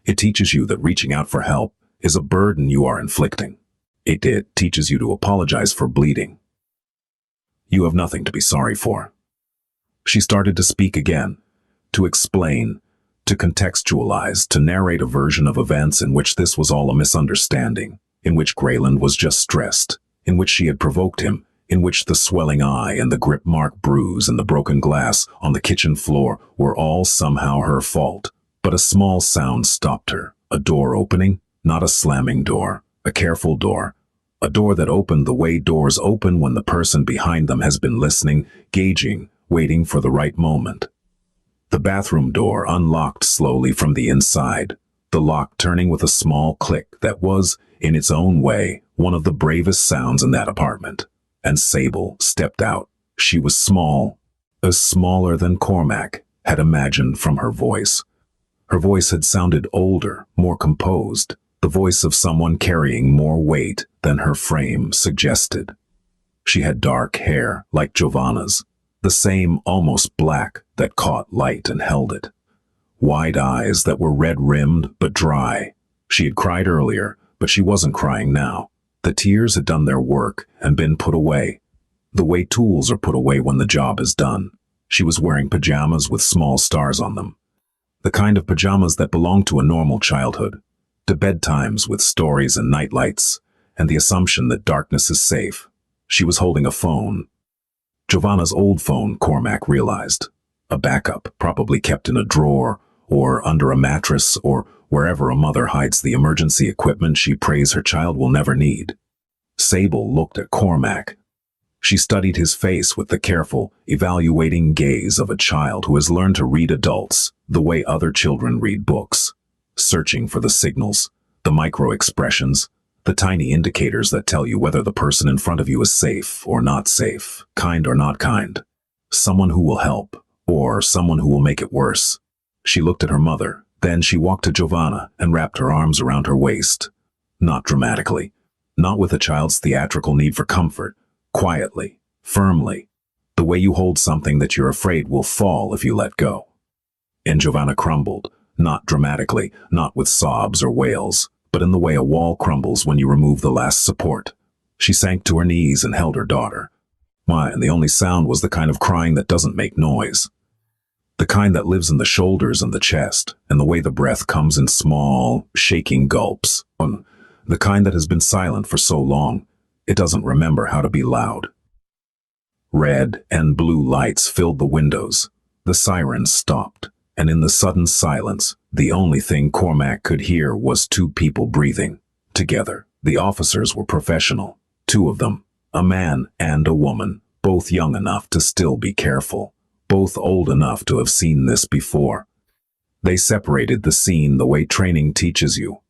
It teaches you that reaching out for help is a burden you are inflicting. It teaches you to apologize for bleeding. You have nothing to be sorry for. She started to speak again, to explain, to contextualize, to narrate a version of events in which this was all a misunderstanding, in which Grayland was just stressed, in which she had provoked him, in which the swelling eye and the grip mark bruise and the broken glass on the kitchen floor were all somehow her fault. But a small sound stopped her. A door opening, not a slamming door, a careful door. A door that opened the way doors open when the person behind them has been listening, gauging, waiting for the right moment. The bathroom door unlocked slowly from the inside, the lock turning with a small click that was, in its own way, one of the bravest sounds in that apartment. And Sable stepped out. She was small, as smaller than Cormac had imagined from her voice. Her voice had sounded older, more composed, the voice of someone carrying more weight than her frame suggested. She had dark hair like Giovanna's, the same almost black that caught light and held it. Wide eyes that were red-rimmed but dry. She had cried earlier, but she wasn't crying now. The tears had done their work and been put away. The way tools are put away when the job is done. She was wearing pajamas with small stars on them. The kind of pajamas that belong to a normal childhood. To bedtimes with stories and nightlights, and the assumption that darkness is safe. She was holding a phone. Giovanna's old phone, Cormac realized. A backup, probably kept in a drawer, or under a mattress, or wherever a mother hides the emergency equipment she prays her child will never need. Sable looked at Cormac. She studied his face with the careful, evaluating gaze of a child who has learned to read adults the way other children read books. Searching for the signals, the micro-expressions, the tiny indicators that tell you whether the person in front of you is safe or not safe, kind or not kind, someone who will help, or someone who will make it worse. She looked at her mother, then she walked to Giovanna and wrapped her arms around her waist. Not dramatically, not with a child's theatrical need for comfort, quietly, firmly, the way you hold something that you're afraid will fall if you let go. And Giovanna crumbled. Not dramatically, not with sobs or wails, but in the way a wall crumbles when you remove the last support. She sank to her knees and held her daughter. Why, and the only sound was the kind of crying that doesn't make noise. The kind that lives in the shoulders and the chest, and the way the breath comes in small, shaking gulps. The kind that has been silent for so long, it doesn't remember how to be loud. Red and blue lights filled the windows. The sirens stopped. And in the sudden silence, the only thing Cormac could hear was two people breathing. Together, the officers were professional. Two of them, a man and a woman, both young enough to still be careful, both old enough to have seen this before. They separated the scene the way training teaches you.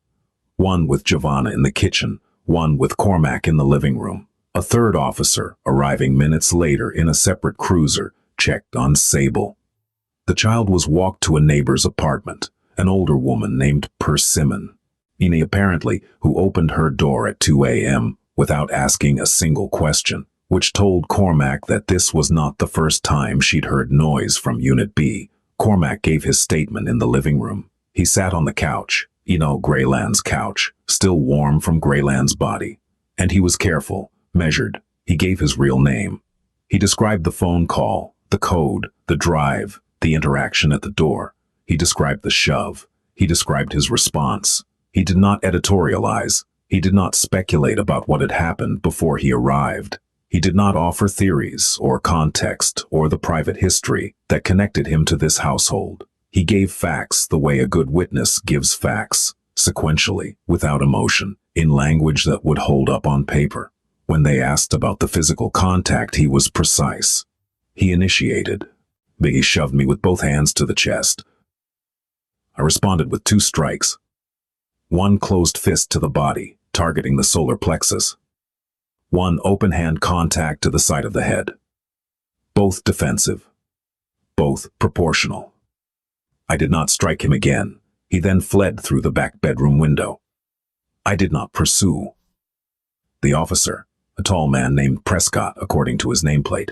One with Giovanna in the kitchen, one with Cormac in the living room. A third officer, arriving minutes later in a separate cruiser, checked on Sable. The child was walked to a neighbor's apartment, an older woman named Persimmon, apparently, who opened her door at 2 a.m. without asking a single question, which told Cormac that this was not the first time she'd heard noise from Unit B. Cormac gave his statement in the living room. He sat on the couch, Greyland's couch, still warm from Greyland's body. And he was careful, measured. He gave his real name. He described the phone call, the code, the drive, the interaction at the door. He described the shove. He described his response. He did not editorialize. He did not speculate about what had happened before he arrived. He did not offer theories or context or the private history that connected him to this household. He gave facts the way a good witness gives facts, sequentially, without emotion, in language that would hold up on paper. When they asked about the physical contact, he was precise. He initiated. He shoved me with both hands to the chest. I responded with 2 strikes. One closed fist to the body, targeting the solar plexus. One open hand contact to the side of the head. Both defensive. Both proportional. I did not strike him again. He then fled through the back bedroom window. I did not pursue. The officer, a tall man named Prescott according to his nameplate,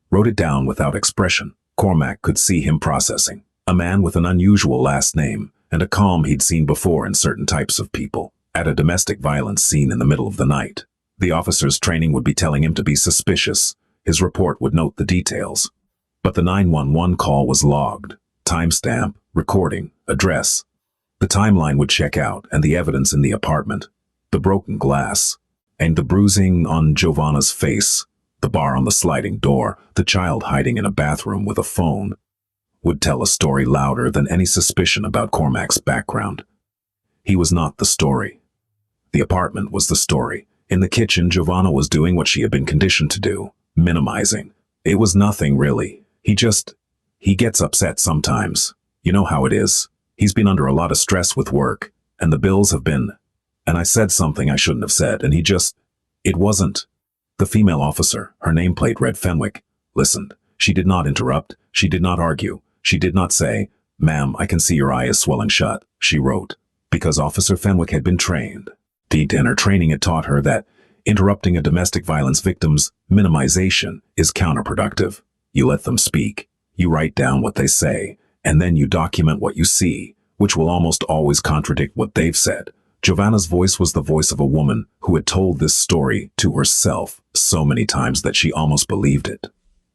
wrote it down without expression. Cormac could see him processing. A man with an unusual last name and a calm he'd seen before in certain types of people. At a domestic violence scene in the middle of the night, the officer's training would be telling him to be suspicious. His report would note the details. But the 911 call was logged. Timestamp, recording, address. The timeline would check out, and the evidence in the apartment, the broken glass, and the bruising on Giovanna's face The bar on the sliding door, the child hiding in a bathroom with a phone, would tell a story louder than any suspicion about Cormac's background. He was not the story. The apartment was the story. In the kitchen, Giovanna was doing what she had been conditioned to do, minimizing. It was nothing, really. He gets upset sometimes. You know how it is. He's been under a lot of stress with work, and the bills have been. And I said something I shouldn't have said, and it wasn't. The female officer, her nameplate read Fenwick, listened. She did not interrupt. She did not argue. She did not say, "Ma'am, I can see your eye is swelling shut." She wrote, because Officer Fenwick had been trained. And her training had taught her that interrupting a domestic violence victim's minimization is counterproductive. You let them speak. You write down what they say, and then you document what you see, which will almost always contradict what they've said. Giovanna's voice was the voice of a woman who had told this story to herself so many times that she almost believed it.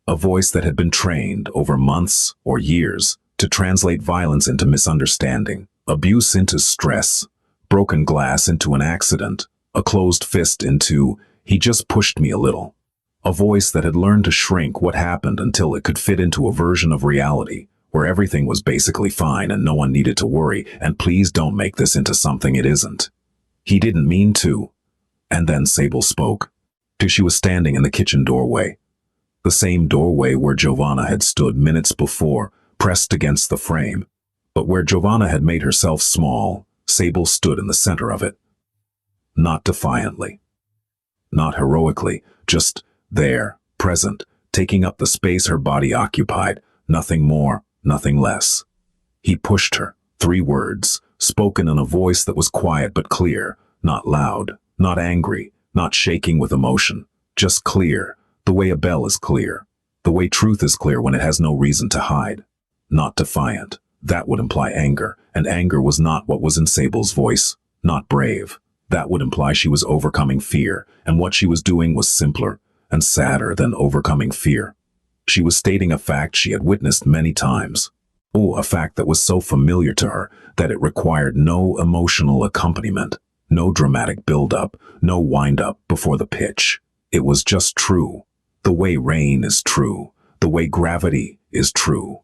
A voice that had been trained over months or years to translate violence into misunderstanding, abuse into stress, broken glass into an accident, a closed fist into, "He just pushed me a little." A voice that had learned to shrink what happened until it could fit into a version of reality where everything was basically fine and no one needed to worry, and please don't make this into something it isn't. He didn't mean to. And then Sable spoke. She was standing in the kitchen doorway. The same doorway where Giovanna had stood minutes before, pressed against the frame. But where Giovanna had made herself small, Sable stood in the center of it. Not defiantly. Not heroically, just there, present, taking up the space her body occupied, nothing more, nothing less. He pushed her, 3 words, spoken in a voice that was quiet but clear, not loud, not angry, not shaking with emotion, just clear, the way a bell is clear, the way truth is clear when it has no reason to hide. Not defiant. That would imply anger, and anger was not what was in Sable's voice, not brave. That would imply she was overcoming fear, and what she was doing was simpler and sadder than overcoming fear. She was stating a fact she had witnessed many times. Oh, a fact that was so familiar to her that it required no emotional accompaniment, no dramatic build-up, no wind-up before the pitch. It was just true. The way rain is true. The way gravity is true.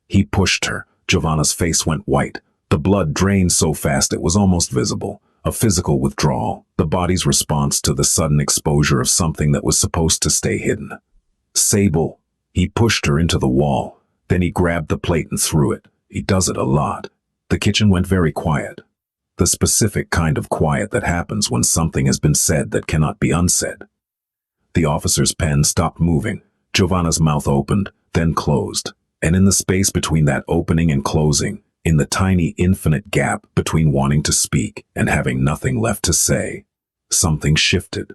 He pushed her. Giovanna's face went white. The blood drained so fast it was almost visible. A physical withdrawal, the body's response to the sudden exposure of something that was supposed to stay hidden. Sable. He pushed her into the wall. Then he grabbed the plate and threw it. He does it a lot. The kitchen went very quiet. The specific kind of quiet that happens when something has been said that cannot be unsaid. The officer's pen stopped moving. Giovanna's mouth opened, then closed. And in the space between that opening and closing, in the tiny infinite gap between wanting to speak and having nothing left to say, something shifted.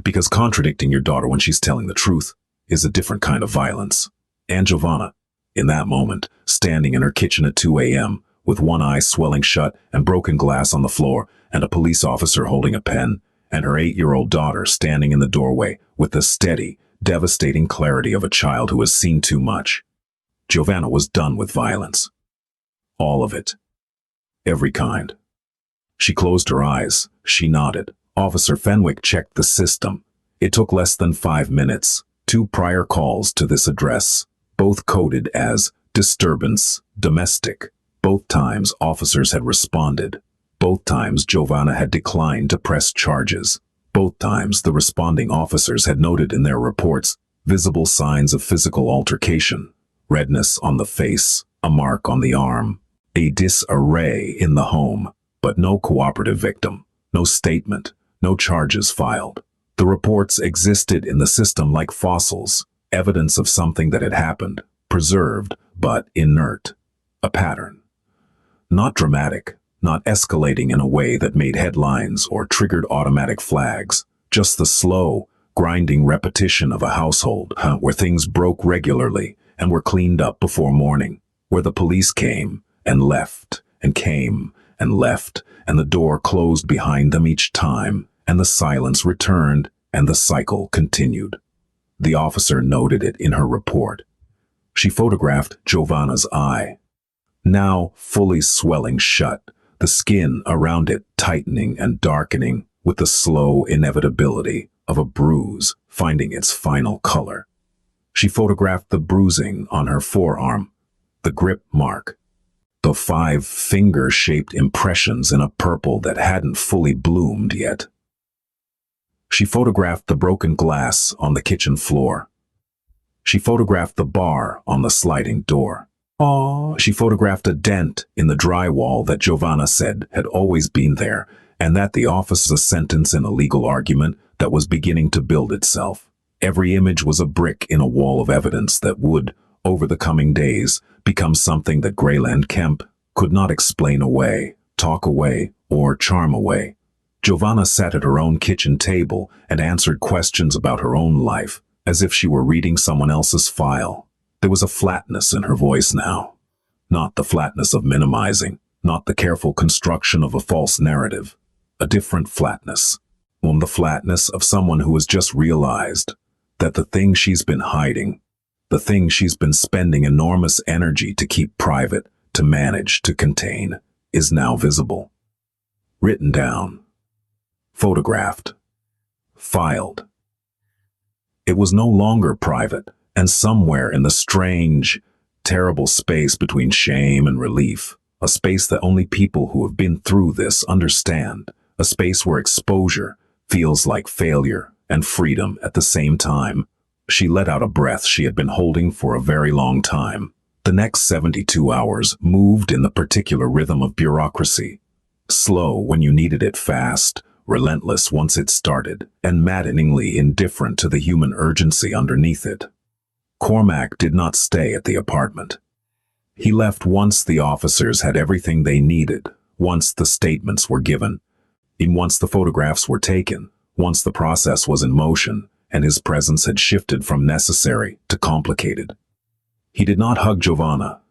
Because contradicting your daughter when she's telling the truth is a different kind of violence. And Giovanna, in that moment, standing in her kitchen at 2 a.m., with one eye swelling shut and broken glass on the floor, and a police officer holding a pen, and her 8-year-old daughter standing in the doorway with the steady, devastating clarity of a child who has seen too much. Giovanna was done with violence. All of it. Every kind. She closed her eyes. She nodded. Officer Fenwick checked the system. It took less than 5 minutes. 2 prior calls to this address, both coded as disturbance, domestic. Both times officers had responded. Both times Giovanna had declined to press charges. Both times the responding officers had noted in their reports visible signs of physical altercation, redness on the face, a mark on the arm, a disarray in the home, but no cooperative victim, no statement, no charges filed. The reports existed in the system like fossils, evidence of something that had happened, preserved but inert. A pattern. Not dramatic, not escalating in a way that made headlines or triggered automatic flags, just the slow, grinding repetition of a household where things broke regularly and were cleaned up before morning, where the police came and left and came and left, and the door closed behind them each time, and the silence returned, and the cycle continued. The officer noted it in her report. She photographed Giovanna's eye, now fully swelling shut, the skin around it tightening and darkening with the slow inevitability of a bruise finding its final color. She photographed the bruising on her forearm, the grip mark, the 5 finger-shaped impressions in a purple that hadn't fully bloomed yet. She photographed the broken glass on the kitchen floor. She photographed the bar on the sliding door. She photographed a dent in the drywall that Giovanna said had always been there, and that the officer's sentence in a legal argument that was beginning to build itself. Every image was a brick in a wall of evidence that would, over the coming days, become something that Greyland Kemp could not explain away, talk away, or charm away. Giovanna sat at her own kitchen table and answered questions about her own life, as if she were reading someone else's file. There was a flatness in her voice now. Not the flatness of minimizing, not the careful construction of a false narrative. A different flatness. The flatness of someone who has just realized that the thing she's been hiding, the thing she's been spending enormous energy to keep private, to manage, to contain, is now visible. Written down. Photographed. Filed. It was no longer private, and somewhere in the strange, terrible space between shame and relief, a space that only people who have been through this understand, a space where exposure feels like failure and freedom at the same time. She let out a breath she had been holding for a very long time. The next 72 hours moved in the particular rhythm of bureaucracy. Slow when you needed it fast, relentless once it started, and maddeningly indifferent to the human urgency underneath it. Cormac did not stay at the apartment. He left once the officers had everything they needed, once the statements were given, and once the photographs were taken, once the process was in motion, and his presence had shifted from necessary to complicated. He did not hug Giovanna.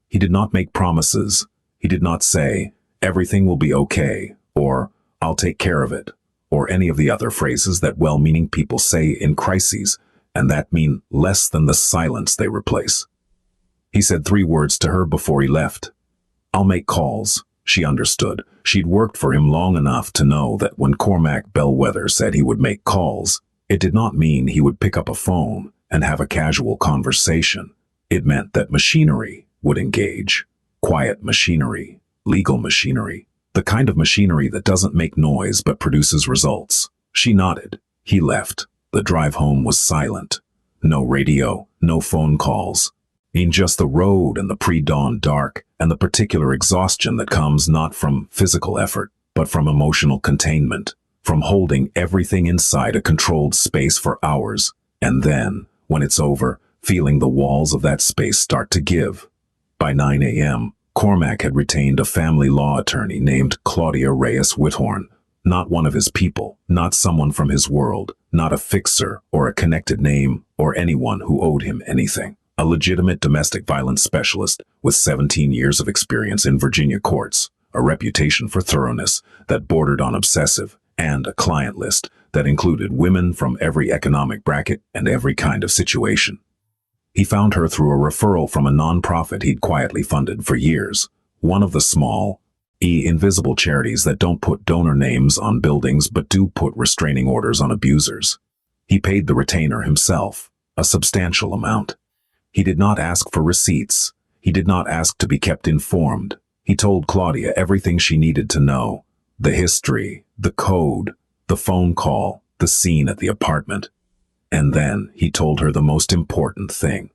He did not make promises. He did not say, "Everything will be okay," or "I'll take care of it," or any of the other phrases that well-meaning people say in crises, and that mean less than the silence they replace. He said 3 words to her before he left. "I'll make calls." She understood. She'd worked for him long enough to know that when Cormac Bellwether said he would make calls, it did not mean he would pick up a phone and have a casual conversation. It meant that machinery would engage. Quiet machinery, legal machinery, the kind of machinery that doesn't make noise but produces results. She nodded. He left. The drive home was silent. No radio, no phone calls. In just the road and the pre-dawn dark and the particular exhaustion that comes not from physical effort, but from emotional containment, from holding everything inside a controlled space for hours, and then, when it's over, feeling the walls of that space start to give. By 9 a.m., Cormac had retained a family law attorney named Claudia Reyes Whithorn, not one of his people, not someone from his world, not a fixer or a connected name or anyone who owed him anything. A legitimate domestic violence specialist with 17 years of experience in Virginia courts, a reputation for thoroughness that bordered on obsessive, and a client list that included women from every economic bracket and every kind of situation. He found her through a referral from a nonprofit he'd quietly funded for years, one of the small, invisible charities that don't put donor names on buildings but do put restraining orders on abusers. He paid the retainer himself, a substantial amount. He did not ask for receipts. He did not ask to be kept informed. He told Claudia everything she needed to know. The history, the code, the phone call, the scene at the apartment. And then he told her the most important thing.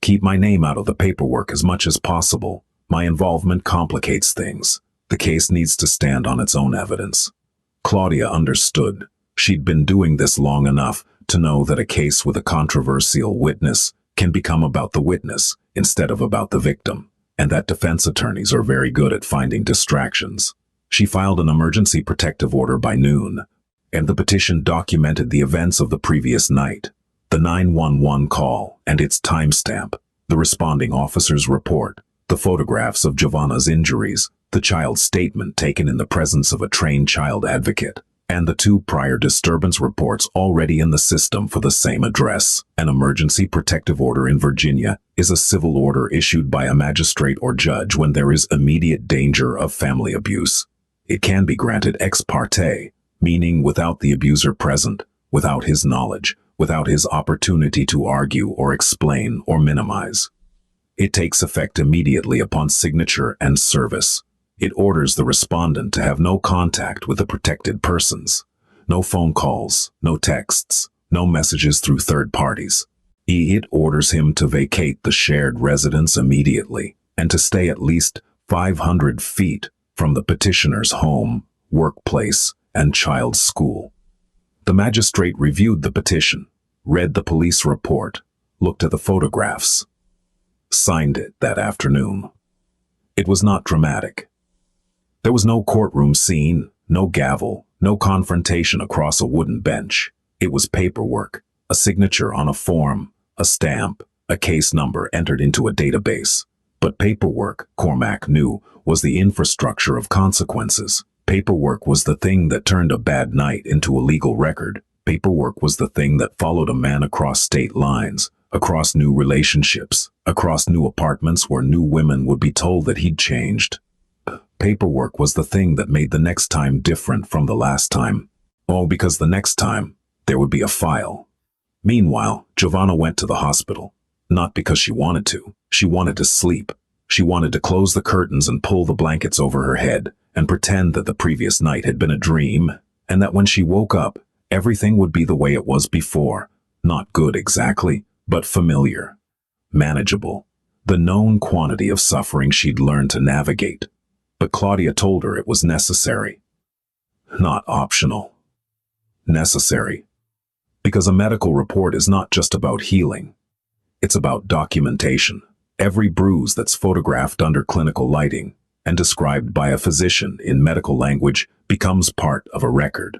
"Keep my name out of the paperwork as much as possible. My involvement complicates things. The case needs to stand on its own evidence." Claudia understood. She'd been doing this long enough to know that a case with a controversial witness can become about the witness instead of about the victim, and that defense attorneys are very good at finding distractions. She filed an emergency protective order by noon, and the petition documented the events of the previous night, the 911 call and its timestamp, the responding officer's report, the photographs of Giovanna's injuries, the child's statement taken in the presence of a trained child advocate, and the 2 prior disturbance reports already in the system for the same address. An emergency protective order in Virginia is a civil order issued by a magistrate or judge when there is immediate danger of family abuse. It can be granted ex parte, meaning without the abuser present, without his knowledge, without his opportunity to argue or explain or minimize. It takes effect immediately upon signature and service. It orders the respondent to have no contact with the protected persons. No phone calls, no texts, no messages through third parties. It orders him to vacate the shared residence immediately and to stay at least 500 feet from the petitioner's home, workplace, and child's school. The magistrate reviewed the petition, read the police report, looked at the photographs, signed it that afternoon. It was not dramatic. There was no courtroom scene, no gavel, no confrontation across a wooden bench. It was paperwork, a signature on a form, a stamp, a case number entered into a database. But paperwork, Cormac knew, was the infrastructure of consequences. Paperwork was the thing that turned a bad night into a legal record. Paperwork was the thing that followed a man across state lines, across new relationships, across new apartments where new women would be told that he'd changed. Paperwork was the thing that made the next time different from the last time. Oh, because the next time, there would be a file. Meanwhile, Giovanna went to the hospital. Not because she wanted to. She wanted to sleep. She wanted to close the curtains and pull the blankets over her head and pretend that the previous night had been a dream, and that when she woke up, everything would be the way it was before. Not good exactly, but familiar. Manageable. The known quantity of suffering she'd learned to navigate. But Claudia told her it was necessary. Not optional. Necessary. Because a medical report is not just about healing. It's about documentation. Every bruise that's photographed under clinical lighting and described by a physician in medical language becomes part of a record.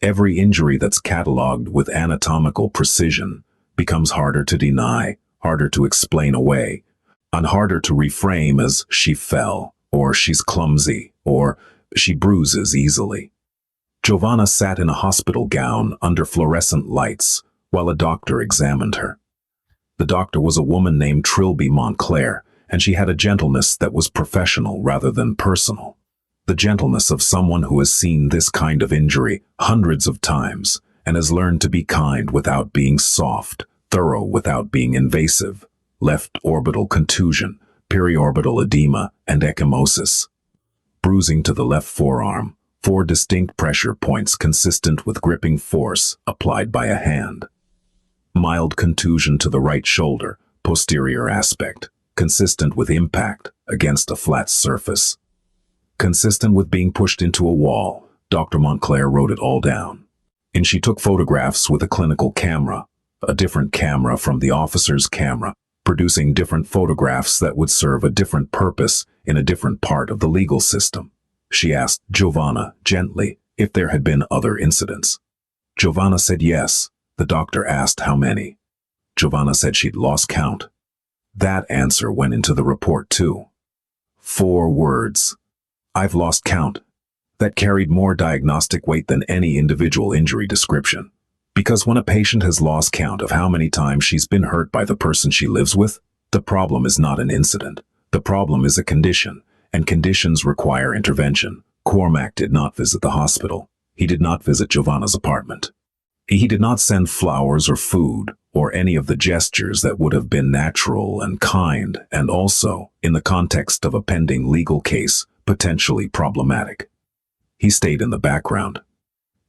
Every injury that's catalogued with anatomical precision becomes harder to deny, harder to explain away, and harder to reframe as she fell, or she's clumsy, or she bruises easily. Giovanna sat in a hospital gown under fluorescent lights while a doctor examined her. The doctor was a woman named Trilby Montclair, and she had a gentleness that was professional rather than personal. The gentleness of someone who has seen this kind of injury hundreds of times and has learned to be kind without being soft, thorough without being invasive. Left orbital contusion, periorbital edema, and ecchymosis. Bruising to the left forearm, 4 distinct pressure points consistent with gripping force applied by a hand. Mild contusion to the right shoulder, posterior aspect, consistent with impact against a flat surface. Consistent with being pushed into a wall, Dr. Montclair wrote it all down. And she took photographs with a clinical camera, a different camera from the officer's camera, producing different photographs that would serve a different purpose in a different part of the legal system. She asked Giovanna gently if there had been other incidents. Giovanna said yes. The doctor asked how many. Giovanna said she'd lost count. That answer went into the report too. 4 words. I've lost count. That carried more diagnostic weight than any individual injury description. Because when a patient has lost count of how many times she's been hurt by the person she lives with, the problem is not an incident. The problem is a condition, and conditions require intervention. Cormac did not visit the hospital. He did not visit Giovanna's apartment. He did not send flowers or food or any of the gestures that would have been natural and kind and also, in the context of a pending legal case, potentially problematic. He stayed in the background.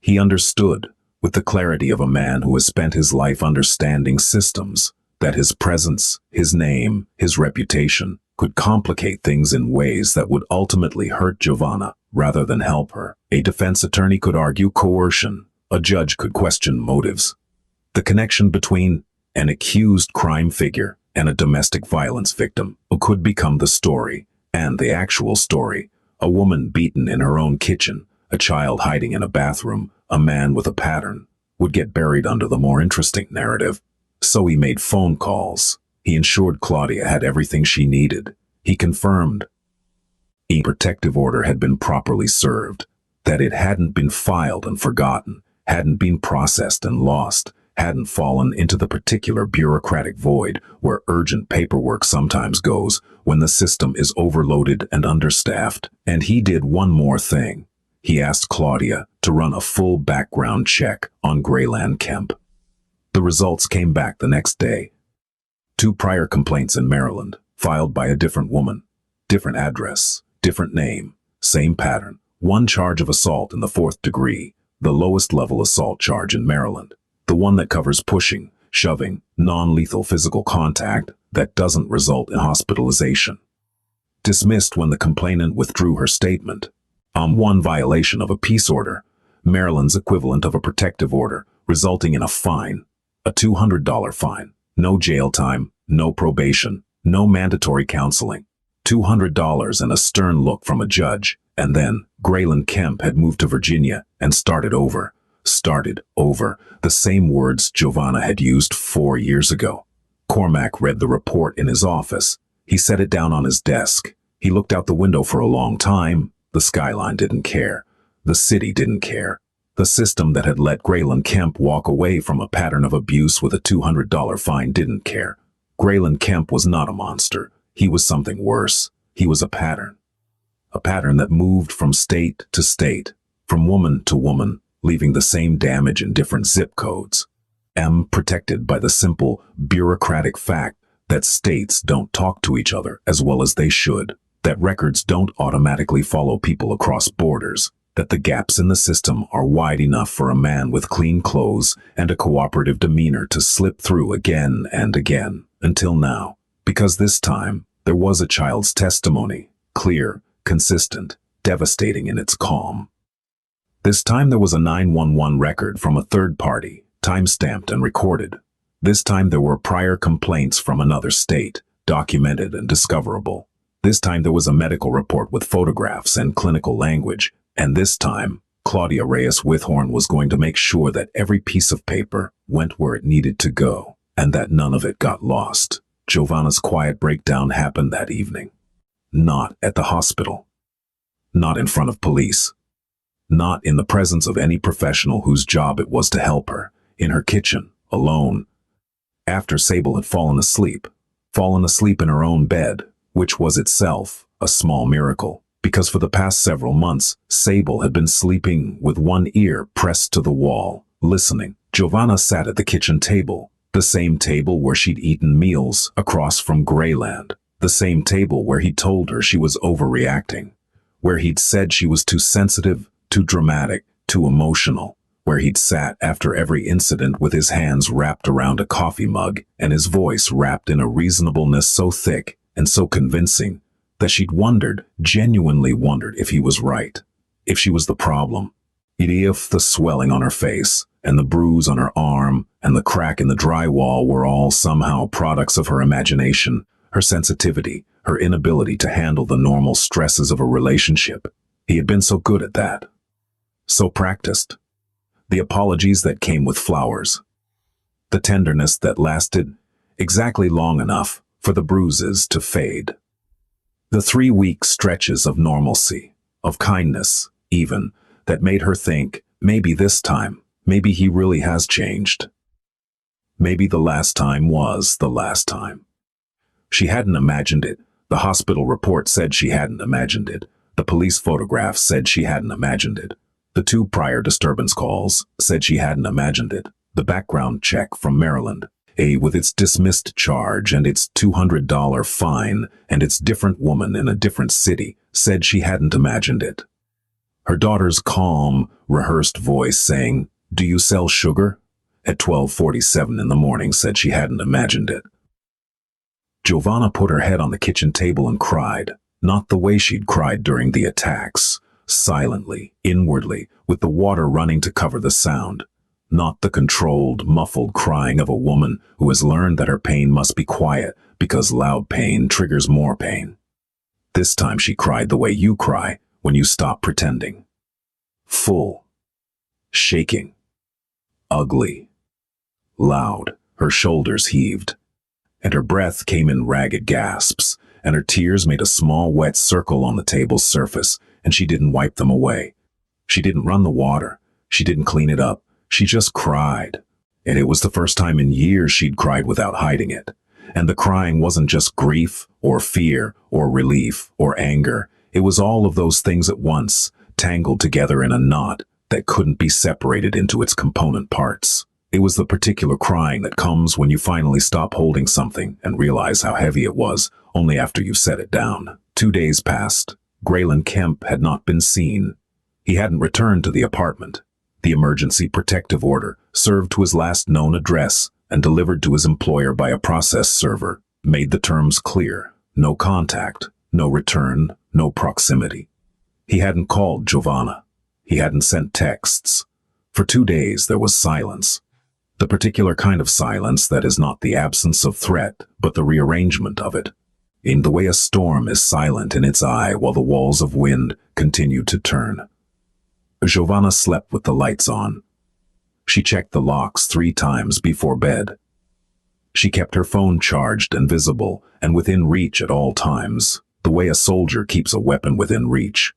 He understood, with the clarity of a man who has spent his life understanding systems, that his presence, his name, his reputation could complicate things in ways that would ultimately hurt Giovanna rather than help her. A defense attorney could argue coercion. A judge could question motives. The connection between an accused crime figure and a domestic violence victim could become the story, and the actual story. A woman beaten in her own kitchen, a child hiding in a bathroom, a man with a pattern, would get buried under the more interesting narrative. So he made phone calls. He ensured Claudia had everything she needed. He confirmed a protective order had been properly served, that it hadn't been filed and forgotten, hadn't been processed and lost, hadn't fallen into the particular bureaucratic void where urgent paperwork sometimes goes when the system is overloaded and understaffed. And he did one more thing. He asked Claudia to run a full background check on Grayland Kemp. The results came back the next day. 2 prior complaints in Maryland, filed by a different woman. Different address, different name, same pattern. 1 charge of assault in the 4th degree, the lowest level assault charge in Maryland. The one that covers pushing, shoving, non-lethal physical contact that doesn't result in hospitalization. Dismissed when the complainant withdrew her statement. 1 violation of a peace order, Maryland's equivalent of a protective order, resulting in a fine, a $200 fine. No jail time, no probation, no mandatory counseling. $200 and a stern look from a judge. And then Grayland Kemp had moved to Virginia and started over. The same words Giovanna had used 4 years ago. Cormac read the report in his office. He set it down on his desk. He looked out the window for a long time. The skyline didn't care. The city didn't care. The system that had let Grayland Kemp walk away from a pattern of abuse with a $200 fine didn't care. Grayland Kemp was not a monster. He was something worse. He was a pattern. A pattern that moved from state to state, from woman to woman, leaving the same damage in different zip codes. Protected by the simple, bureaucratic fact that states don't talk to each other as well as they should, that records don't automatically follow people across borders, that the gaps in the system are wide enough for a man with clean clothes and a cooperative demeanor to slip through again and again, until now. Because this time, there was a child's testimony, clear, consistent, devastating in its calm. This time there was a 911 record from a third party, time-stamped and recorded. This time there were prior complaints from another state, documented and discoverable. This time there was a medical report with photographs and clinical language. And this time, Claudia Reyes Withorn was going to make sure that every piece of paper went where it needed to go, and that none of it got lost. Giovanna's quiet breakdown happened that evening. Not at the hospital. Not in front of police. Not in the presence of any professional whose job it was to help her. In her kitchen, alone. After Sable had fallen asleep in her own bed, which was itself a small miracle. Because for the past several months, Sable had been sleeping with one ear pressed to the wall, listening. Giovanna sat at the kitchen table, the same table where she'd eaten meals across from Grayland, the same table where he'd told her she was overreacting, where he'd said she was too sensitive, too dramatic, too emotional, where he'd sat after every incident with his hands wrapped around a coffee mug and his voice wrapped in a reasonableness so thick and so convincing that she'd genuinely wondered if he was right, if she was the problem. If the swelling on her face, and the bruise on her arm, and the crack in the drywall were all somehow products of her imagination, her sensitivity, her inability to handle the normal stresses of a relationship. He had been so good at that. So practiced. The apologies that came with flowers. The tenderness that lasted exactly long enough for the bruises to fade. The 3-week stretches of normalcy, of kindness, even, that made her think, maybe this time, maybe he really has changed. Maybe the last time was the last time. She hadn't imagined it. The hospital report said she hadn't imagined it. The police photographs said she hadn't imagined it. The 2 prior disturbance calls said she hadn't imagined it. The background check from Maryland, with its dismissed charge and its $200 fine and its different woman in a different city, said she hadn't imagined it. Her daughter's calm, rehearsed voice saying, "Do you sell sugar?" at 12:47 in the morning said she hadn't imagined it. Giovanna put her head on the kitchen table and cried, not the way she'd cried during the attacks, silently, inwardly, with the water running to cover the sound. Not the controlled, muffled crying of a woman who has learned that her pain must be quiet because loud pain triggers more pain. This time she cried the way you cry when you stop pretending. Full. Shaking. Ugly. Loud. Her shoulders heaved. And her breath came in ragged gasps, and her tears made a small wet circle on the table's surface, and she didn't wipe them away. She didn't run the water. She didn't clean it up. She just cried, and it was the first time in years she'd cried without hiding it. And the crying wasn't just grief or fear or relief or anger. It was all of those things at once, tangled together in a knot that couldn't be separated into its component parts. It was the particular crying that comes when you finally stop holding something and realize how heavy it was, only after you've set it down. 2 days passed. Grayland Kemp had not been seen. He hadn't returned to the apartment. The emergency protective order, served to his last known address and delivered to his employer by a process server, made the terms clear. No contact, no return, no proximity. He hadn't called Giovanna. He hadn't sent texts. For 2 days there was silence. The particular kind of silence that is not the absence of threat, but the rearrangement of it. In the way a storm is silent in its eye while the walls of wind continue to turn. Giovanna slept with the lights on. She checked the locks 3 times before bed. She kept her phone charged and visible and within reach at all times, the way a soldier keeps a weapon within reach.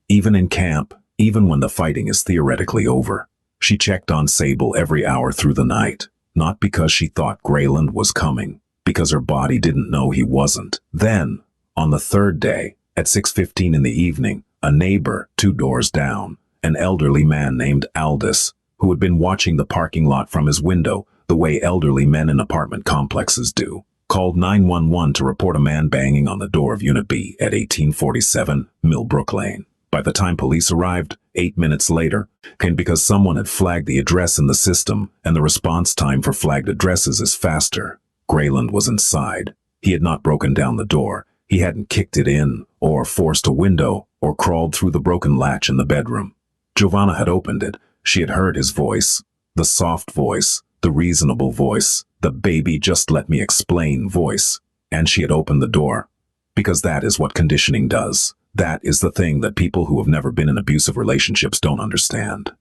Even in camp, even when the fighting is theoretically over, she checked on Sable every hour through the night, not because she thought Grayland was coming, because her body didn't know he wasn't. Then, on the 3rd day, at 6:15 in the evening, a neighbor 2 doors down, an elderly man named Aldous, who had been watching the parking lot from his window the way elderly men in apartment complexes do, called 911 to report a man banging on the door of Unit B at 1847 Millbrook Lane. By the time police arrived, 8 minutes later, came because someone had flagged the address in the system, and the response time for flagged addresses is faster. Grayland was inside. He had not broken down the door. He hadn't kicked it in, or forced a window, or crawled through the broken latch in the bedroom. Giovanna had opened it. She had heard his voice, the soft voice, the reasonable voice, the baby just let me explain voice, and she had opened the door. Because that is what conditioning does. That is the thing that people who have never been in abusive relationships don't understand.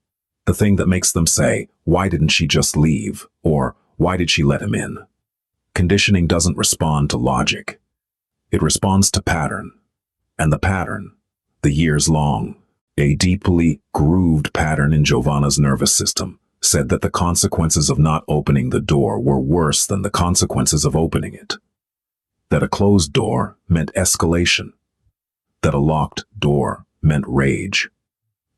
The thing that makes them say, why didn't she just leave? Or, why did she let him in? Conditioning doesn't respond to logic. It responds to pattern. And the pattern, the years long, a deeply grooved pattern in Giovanna's nervous system, said that the consequences of not opening the door were worse than the consequences of opening it. That a closed door meant escalation. That a locked door meant rage.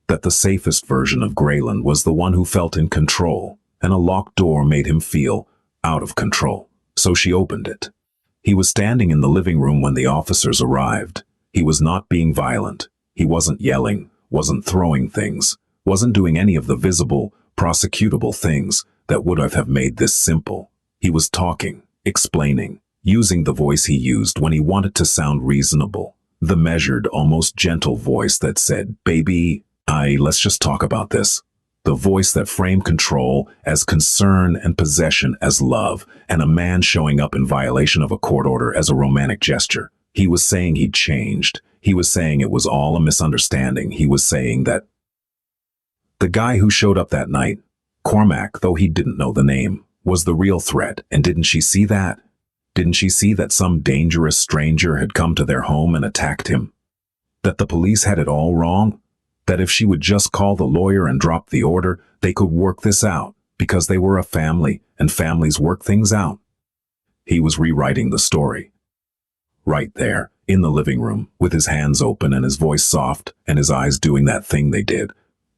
That the safest version of Grayland was the one who felt in control, and a locked door made him feel out of control. So she opened it. He was standing in the living room when the officers arrived. He was not being violent. He wasn't yelling, wasn't throwing things, wasn't doing any of the visible, prosecutable things that would have made this simple. He was talking, explaining, using the voice he used when he wanted to sound reasonable. The measured, almost gentle voice that said, baby, let's just talk about this. The voice that framed control as concern and possession as love, and a man showing up in violation of a court order as a romantic gesture. He was saying he'd changed. He was saying it was all a misunderstanding. He was saying that the guy who showed up that night, Cormac, though he didn't know the name, was the real threat. And didn't she see that? Didn't she see that some dangerous stranger had come to their home and attacked him? That the police had it all wrong? That if she would just call the lawyer and drop the order, they could work this out, because they were a family, and families work things out. He was rewriting the story. Right there, in the living room, with his hands open and his voice soft, and his eyes doing that thing they did.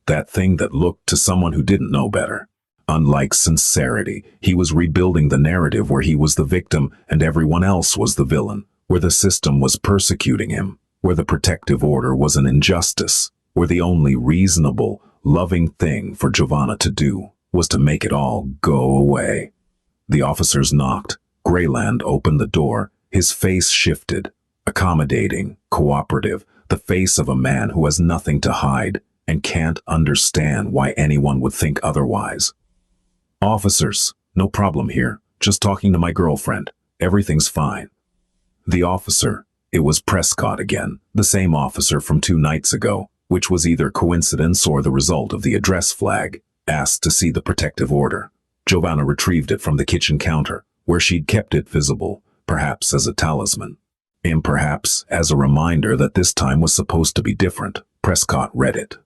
That thing that looked to someone who didn't know better. Unlike sincerity, he was rebuilding the narrative where he was the victim and everyone else was the villain, where the system was persecuting him, where the protective order was an injustice, where the only reasonable, loving thing for Giovanna to do was to make it all go away. The officers knocked. Grayland opened the door. His face shifted, accommodating, cooperative, the face of a man who has nothing to hide and can't understand why anyone would think otherwise. Officers, no problem here. Just talking to my girlfriend. Everything's fine. The officer, it was Prescott again, the same officer from 2 nights ago, which was either coincidence or the result of the address flag, asked to see the protective order. Giovanna retrieved it from the kitchen counter, where she'd kept it visible, perhaps as a talisman, and perhaps as a reminder that this time was supposed to be different. Prescott read it,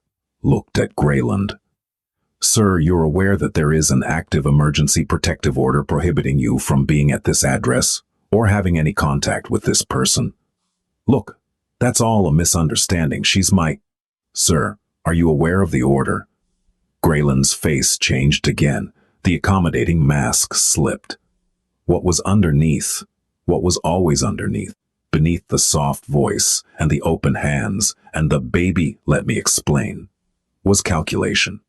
looked at Grayland. Sir, you're aware that there is an active emergency protective order prohibiting you from being at this address or having any contact with this person. Look, that's all a misunderstanding. She's my... Sir, Are you aware of the order? Grayland's face changed again. The accommodating mask slipped. What was underneath, what was always underneath, beneath the soft voice and the open hands and the "baby, let me explain," was calculation.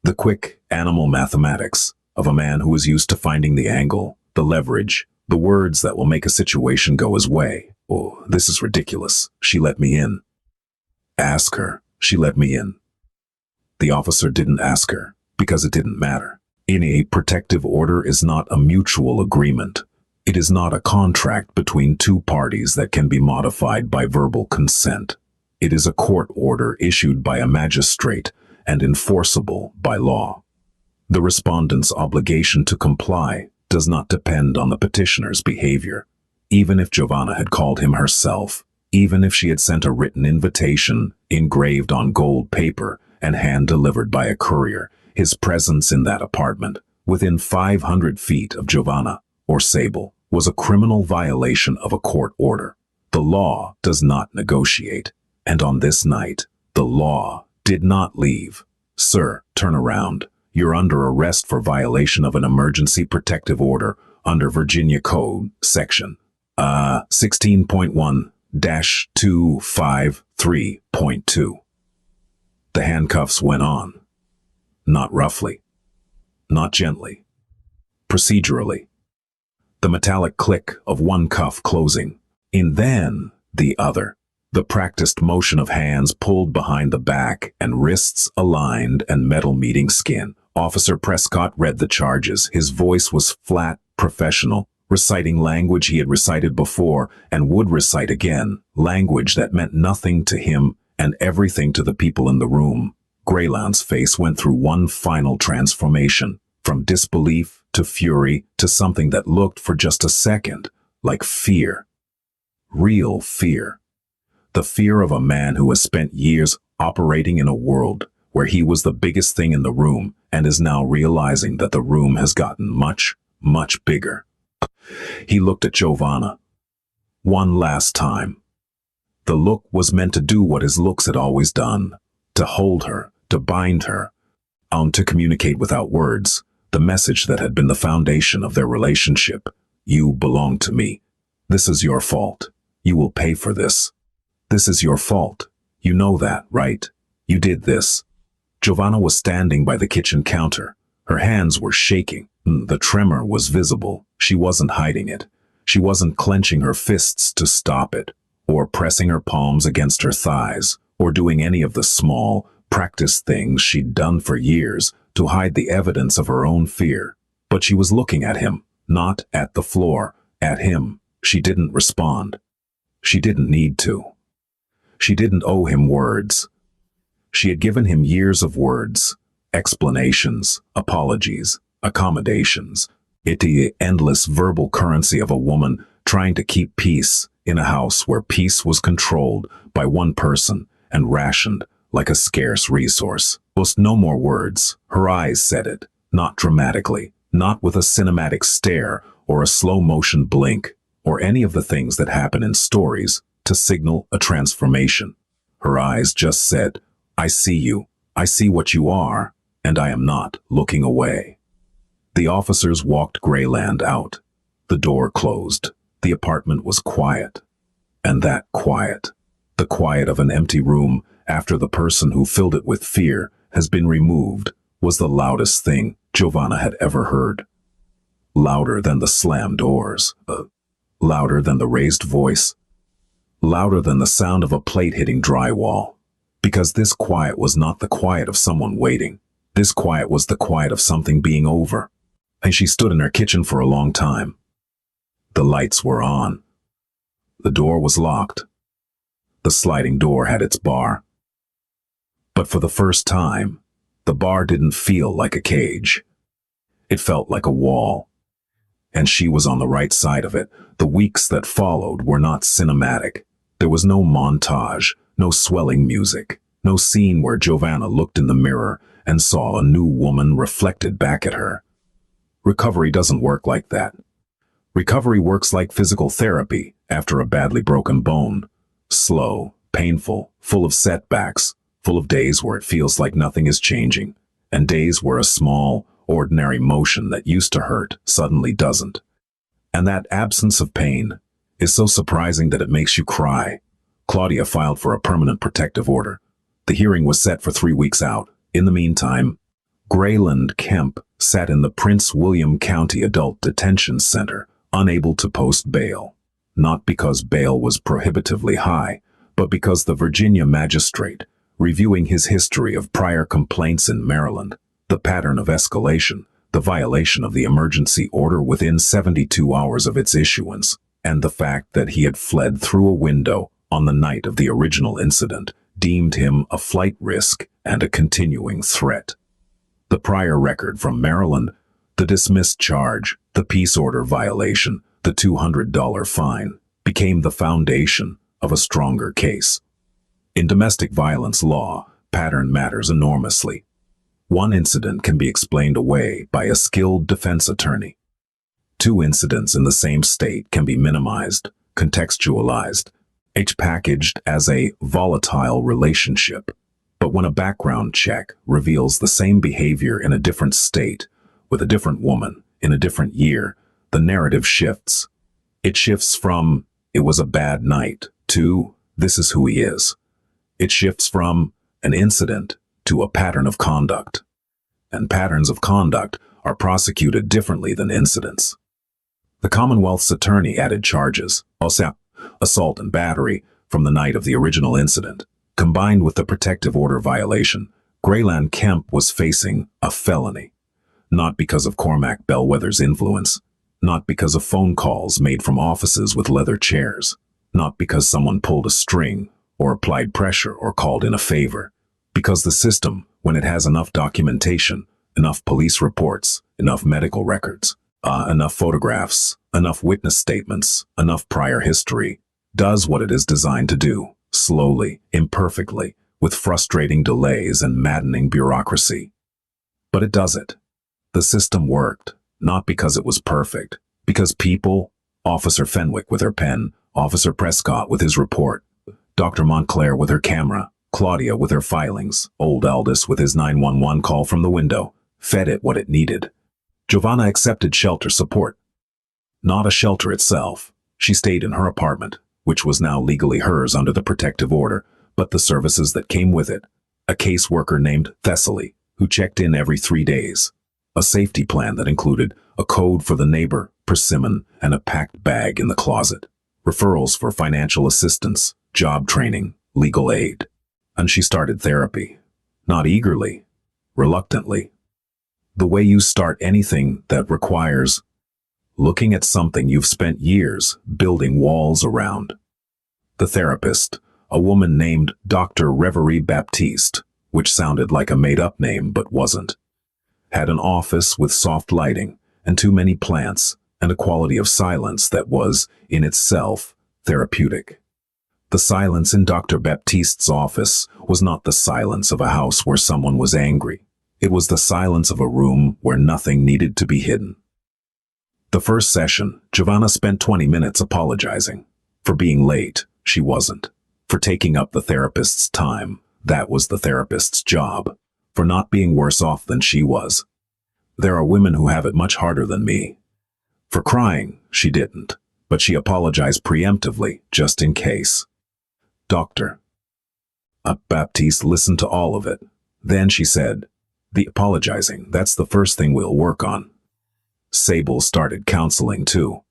The quick animal mathematics of a man who was used to finding the angle, the leverage, the words that will make a situation go his way. Oh, this is ridiculous. She let me in. Ask her. She let me in. The officer didn't ask her because it didn't matter. In a protective order is not a mutual agreement. It is not a contract between two parties that can be modified by verbal consent. It is a court order issued by a magistrate and enforceable by law. The respondent's obligation to comply does not depend on the petitioner's behavior. Even if Giovanna had called him herself, even if she had sent a written invitation engraved on gold paper and hand-delivered by a courier, his presence in that apartment, within 500 feet of Giovanna or Sable, was a criminal violation of a court order. The law does not negotiate, and on this night, the law did not leave. Sir, turn around. You're under arrest for violation of an emergency protective order under Virginia Code, Section 16.1-253.2. The handcuffs went on. Not roughly. Not gently. Procedurally. The metallic click of one cuff closing, and then the other. The practiced motion of hands pulled behind the back and wrists aligned and metal meeting skin. Officer Prescott read the charges. His voice was flat, professional, reciting language he had recited before and would recite again, language that meant nothing to him and everything to the people in the room. Grayland's face went through one final transformation, from disbelief to fury to something that looked for just a second like fear. Real fear. The fear of a man who has spent years operating in a world where he was the biggest thing in the room and is now realizing that the room has gotten much, much bigger. He looked at Giovanna. One last time. The look was meant to do what his looks had always done, to hold her, to bind her, to communicate without words, the message that had been the foundation of their relationship. You belong to me. This is your fault. You will pay for this. This is your fault. You know that, right? You did this. Giovanna was standing by the kitchen counter. Her hands were shaking. The tremor was visible. She wasn't hiding it. She wasn't clenching her fists to stop it, or pressing her palms against her thighs, or doing any of the small, practiced things she'd done for years to hide the evidence of her own fear. But she was looking at him, not at the floor, at him. She didn't respond. She didn't need to. She didn't owe him words. She had given him years of words, explanations, apologies, accommodations. The endless verbal currency of a woman trying to keep peace in a house where peace was controlled by one person and rationed like a scarce resource. Just no more words. Her eyes said it, not dramatically, not with a cinematic stare or a slow-motion blink, or any of the things that happen in stories to signal a transformation. Her eyes just said, I see you, I see what you are, and I am not looking away. The officers walked Grayland out. The door closed. The apartment was quiet. And that quiet, the quiet of an empty room after the person who filled it with fear has been removed, was the loudest thing Giovanna had ever heard. Louder than the slammed doors, louder than the raised voice, louder than the sound of a plate hitting drywall. Because this quiet was not the quiet of someone waiting. This quiet was the quiet of something being over. And she stood in her kitchen for a long time. The lights were on. The door was locked. The sliding door had its bar. But for the first time, the bar didn't feel like a cage. It felt like a wall. And she was on the right side of it. The weeks that followed were not cinematic. There was no montage, no swelling music, no scene where Giovanna looked in the mirror and saw a new woman reflected back at her. Recovery doesn't work like that. Recovery works like physical therapy after a badly broken bone. Slow, painful, full of setbacks, full of days where it feels like nothing is changing, and days where a small, ordinary motion that used to hurt suddenly doesn't. And that absence of pain is so surprising that it makes you cry. Claudia filed for a permanent protective order. The hearing was set for 3 weeks out. In the meantime, Grayland Kemp sat in the Prince William County Adult Detention Center, unable to post bail. Not because bail was prohibitively high, but because the Virginia magistrate, reviewing his history of prior complaints in Maryland, the pattern of escalation, the violation of the emergency order within 72 hours of its issuance, and the fact that he had fled through a window on the night of the original incident, deemed him a flight risk and a continuing threat. The prior record from Maryland, the dismissed charge, the peace order violation, the $200 fine, became the foundation of a stronger case. In domestic violence law, pattern matters enormously. One incident can be explained away by a skilled defense attorney. 2 incidents in the same state can be minimized, contextualized, each packaged as a volatile relationship. But when a background check reveals the same behavior in a different state, with a different woman, in a different year, the narrative shifts. It shifts from, "it was a bad night," to, "this is who he is." It shifts from an incident to a pattern of conduct. And patterns of conduct are prosecuted differently than incidents. The Commonwealth's attorney added charges, assault and battery, from the night of the original incident. Combined with the protective order violation, Grayland Kemp was facing a felony. Not because of Cormac Bellwether's influence, not because of phone calls made from offices with leather chairs, not because someone pulled a string or applied pressure or called in a favor, because the system, when it has enough documentation, enough police reports, enough medical records, enough photographs, enough witness statements, enough prior history, does what it is designed to do, slowly, imperfectly, with frustrating delays and maddening bureaucracy. But it does it. The system worked, not because it was perfect, because people, Officer Fenwick with her pen, Officer Prescott with his report, Dr. Montclair with her camera, Claudia with her filings, old Aldous with his 911 call from the window, fed it what it needed. Giovanna accepted shelter support. Not a shelter itself. She stayed in her apartment, which was now legally hers under the protective order, but the services that came with it. A caseworker named Thessaly, who checked in every 3 days. A safety plan that included a code for the neighbor, persimmon, and a packed bag in the closet. Referrals for financial assistance, job training, legal aid. And she started therapy. Not eagerly, reluctantly. The way you start anything that requires looking at something you've spent years building walls around. The therapist, a woman named Dr. Reverie Baptiste, which sounded like a made-up name but wasn't, had an office with soft lighting and too many plants and a quality of silence that was, in itself, therapeutic. The silence in Dr. Baptiste's office was not the silence of a house where someone was angry. It was the silence of a room where nothing needed to be hidden. The first session, Giovanna spent 20 minutes apologizing. For being late, she wasn't. For taking up the therapist's time, that was the therapist's job. For not being worse off than she was. There are women who have it much harder than me. For crying, she didn't, but she apologized preemptively, just in case. Doctor. Baptiste listened to all of it. Then she said, "The apologizing, that's the first thing we'll work on." Sable started counseling too.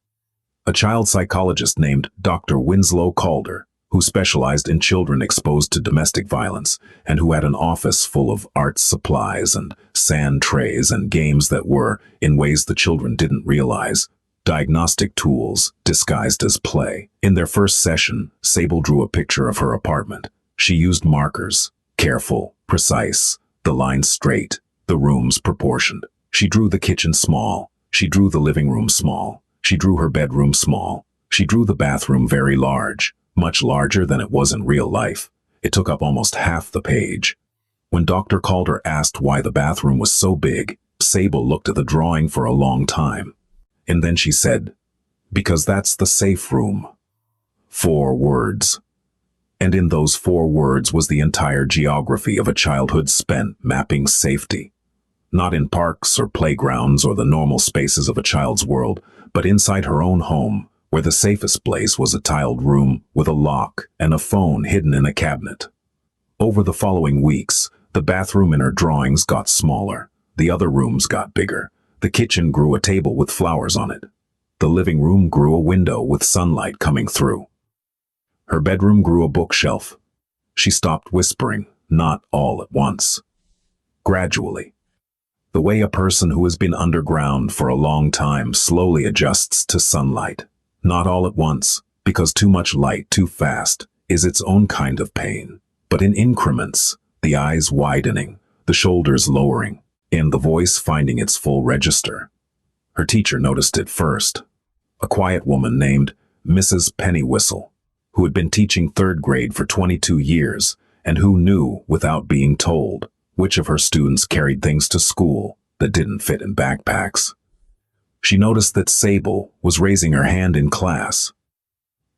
A child psychologist named Dr. Winslow Calder, who specialized in children exposed to domestic violence and who had an office full of art supplies and sand trays and games that were, in ways the children didn't realize, diagnostic tools disguised as play. In their first session, Sable drew a picture of her apartment. She used markers, careful, precise, the lines straight, the rooms proportioned. She drew the kitchen small. She drew the living room small. She drew her bedroom small. She drew the bathroom very large, much larger than it was in real life. It took up almost half the page. When Dr. Calder asked why the bathroom was so big, Sable looked at the drawing for a long time. And then she said, "Because that's the safe room." 4 words. And in those 4 words was the entire geography of a childhood spent mapping safety. Not in parks or playgrounds or the normal spaces of a child's world, but inside her own home, where the safest place was a tiled room with a lock and a phone hidden in a cabinet. Over the following weeks, the bathroom in her drawings got smaller. The other rooms got bigger. The kitchen grew a table with flowers on it. The living room grew a window with sunlight coming through. Her bedroom grew a bookshelf. She stopped whispering, not all at once. Gradually. The way a person who has been underground for a long time slowly adjusts to sunlight. Not all at once, because too much light too fast is its own kind of pain. But in increments, the eyes widening, the shoulders lowering, and the voice finding its full register. Her teacher noticed it first. A quiet woman named Mrs. Pennywhistle, who had been teaching 3rd grade for 22 years, and who knew, without being told, which of her students carried things to school that didn't fit in backpacks. She noticed that Sable was raising her hand in class,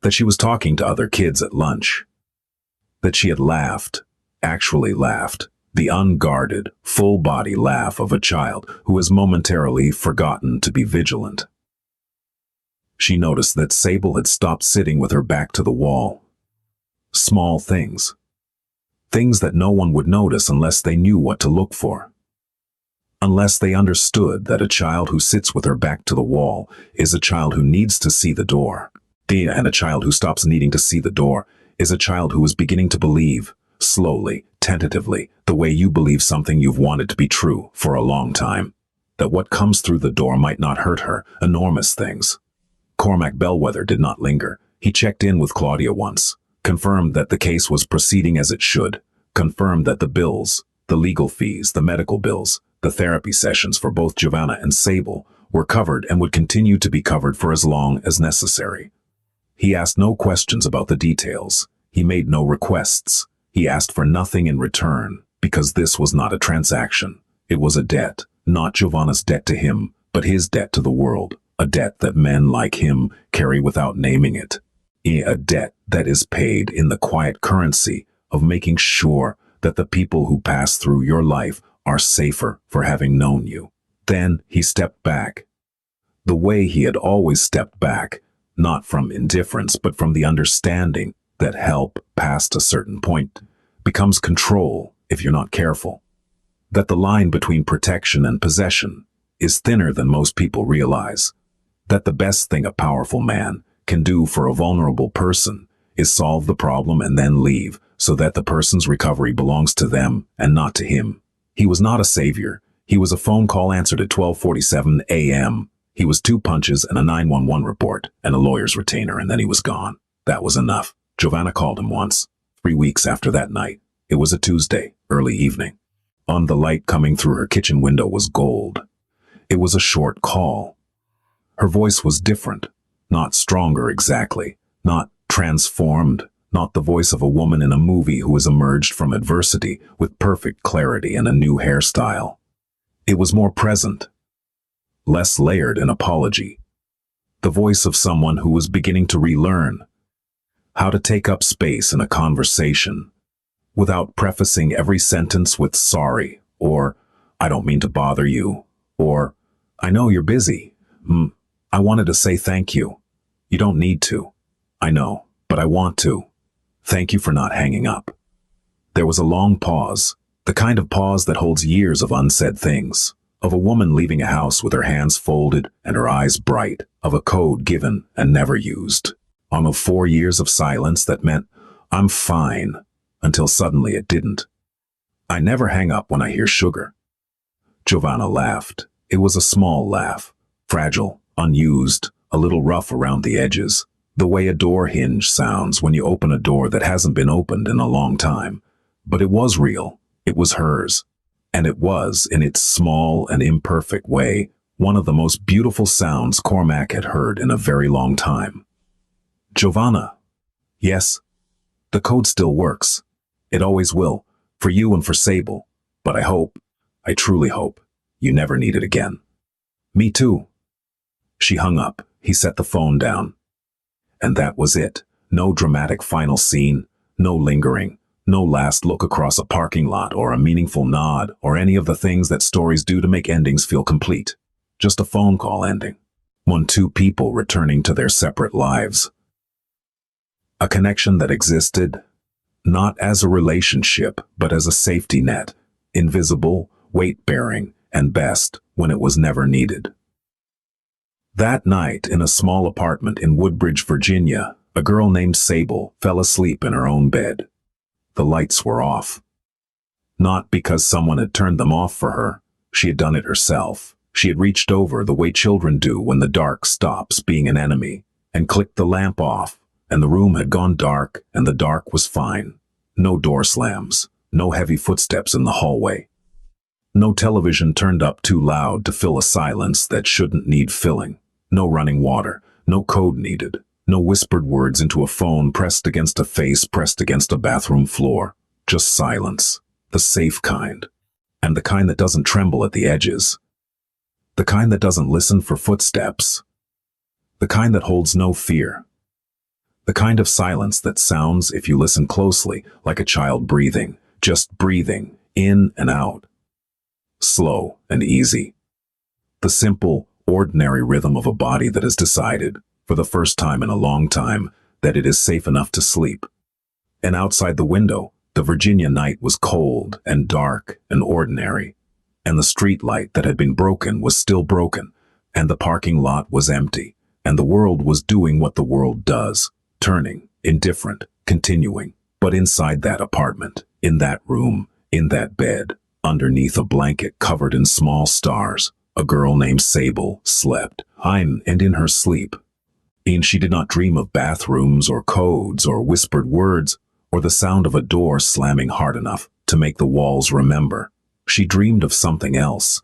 that she was talking to other kids at lunch, that she had laughed, actually laughed, the unguarded, full-body laugh of a child who has momentarily forgotten to be vigilant. She noticed that Sable had stopped sitting with her back to the wall. Small things. Things that no one would notice unless they knew what to look for. Unless they understood that a child who sits with her back to the wall is a child who needs to see the door. And a child who stops needing to see the door is a child who is beginning to believe, slowly, tentatively, the way you believe something you've wanted to be true for a long time. That what comes through the door might not hurt her, enormous things. Cormac Bellwether did not linger. He checked in with Claudia once, confirmed that the case was proceeding as it should, confirmed that the bills, the legal fees, the medical bills, the therapy sessions for both Giovanna and Sable were covered and would continue to be covered for as long as necessary. He asked no questions about the details. He made no requests. He asked for nothing in return, because this was not a transaction. It was a debt, not Giovanna's debt to him, but his debt to the world, a debt that men like him carry without naming it. A debt that is paid in the quiet currency of making sure that the people who pass through your life are safer for having known you. Then he stepped back. The way he had always stepped back, not from indifference, but from the understanding that help past a certain point becomes control if you're not careful. That the line between protection and possession is thinner than most people realize. That the best thing a powerful man can do for a vulnerable person is solve the problem and then leave, so that the person's recovery belongs to them and not to him. He was not a savior. He was a phone call answered at 12:47 a.m. He was 2 punches and a 911 report and a lawyer's retainer, and then he was gone. That was enough. Giovanna called him once, 3 weeks after that night. It was a Tuesday, early evening. On the light coming through her kitchen window was gold. It was a short call. Her voice was different, not stronger exactly, not transformed, not the voice of a woman in a movie who has emerged from adversity with perfect clarity and a new hairstyle. It was more present, less layered in apology. The voice of someone who was beginning to relearn how to take up space in a conversation without prefacing every sentence with sorry, or I don't mean to bother you, or I know you're busy. I wanted to say thank you. You don't need to. I know, but I want to. Thank you for not hanging up. There was a long pause, the kind of pause that holds years of unsaid things, of a woman leaving a house with her hands folded and her eyes bright, of a code given and never used, of 4 years of silence that meant, I'm fine, until suddenly it didn't. I never hang up when I hear sugar. Giovanna laughed. It was a small laugh, fragile, unused, a little rough around the edges, the way a door hinge sounds when you open a door that hasn't been opened in a long time. But it was real. It was hers. And it was, in its small and imperfect way, one of the most beautiful sounds Cormac had heard in a very long time. Giovanna. Yes, the code still works. It always will, for you and for Sable. But I truly hope, you never need it again. Me too. She hung up. He set the phone down. And that was it. No dramatic final scene, No lingering, no last look across a parking lot or a meaningful nod or any of the things that stories do to make endings feel complete. Just a phone call ending. Two people returning to their separate lives. A connection that existed, not as a relationship, but as a safety net, invisible, weight-bearing, and best when it was never needed. That night, in a small apartment in Woodbridge, Virginia, a girl named Sable fell asleep in her own bed. The lights were off. Not because someone had turned them off for her. She had done it herself. She had reached over the way children do when the dark stops being an enemy, and clicked the lamp off, and the room had gone dark, and the dark was fine. No door slams, no heavy footsteps in the hallway. No television turned up too loud to fill a silence that shouldn't need filling. No running water, no code needed, no whispered words into a phone pressed against a face pressed against a bathroom floor. Just silence, the safe kind, and the kind that doesn't tremble at the edges. The kind that doesn't listen for footsteps. The kind that holds no fear. The kind of silence that sounds, if you listen closely, like a child breathing, just breathing, in and out. Slow and easy. The simple, ordinary rhythm of a body that has decided, for the first time in a long time, that it is safe enough to sleep. And outside the window, the Virginia night was cold and dark and ordinary, and the street light that had been broken was still broken, and the parking lot was empty, and the world was doing what the world does, turning, indifferent, continuing. But inside that apartment, in that room, in that bed, underneath a blanket covered in small stars, a girl named Sable slept, and in her sleep. And she did not dream of bathrooms or codes or whispered words or the sound of a door slamming hard enough to make the walls remember. She dreamed of something else,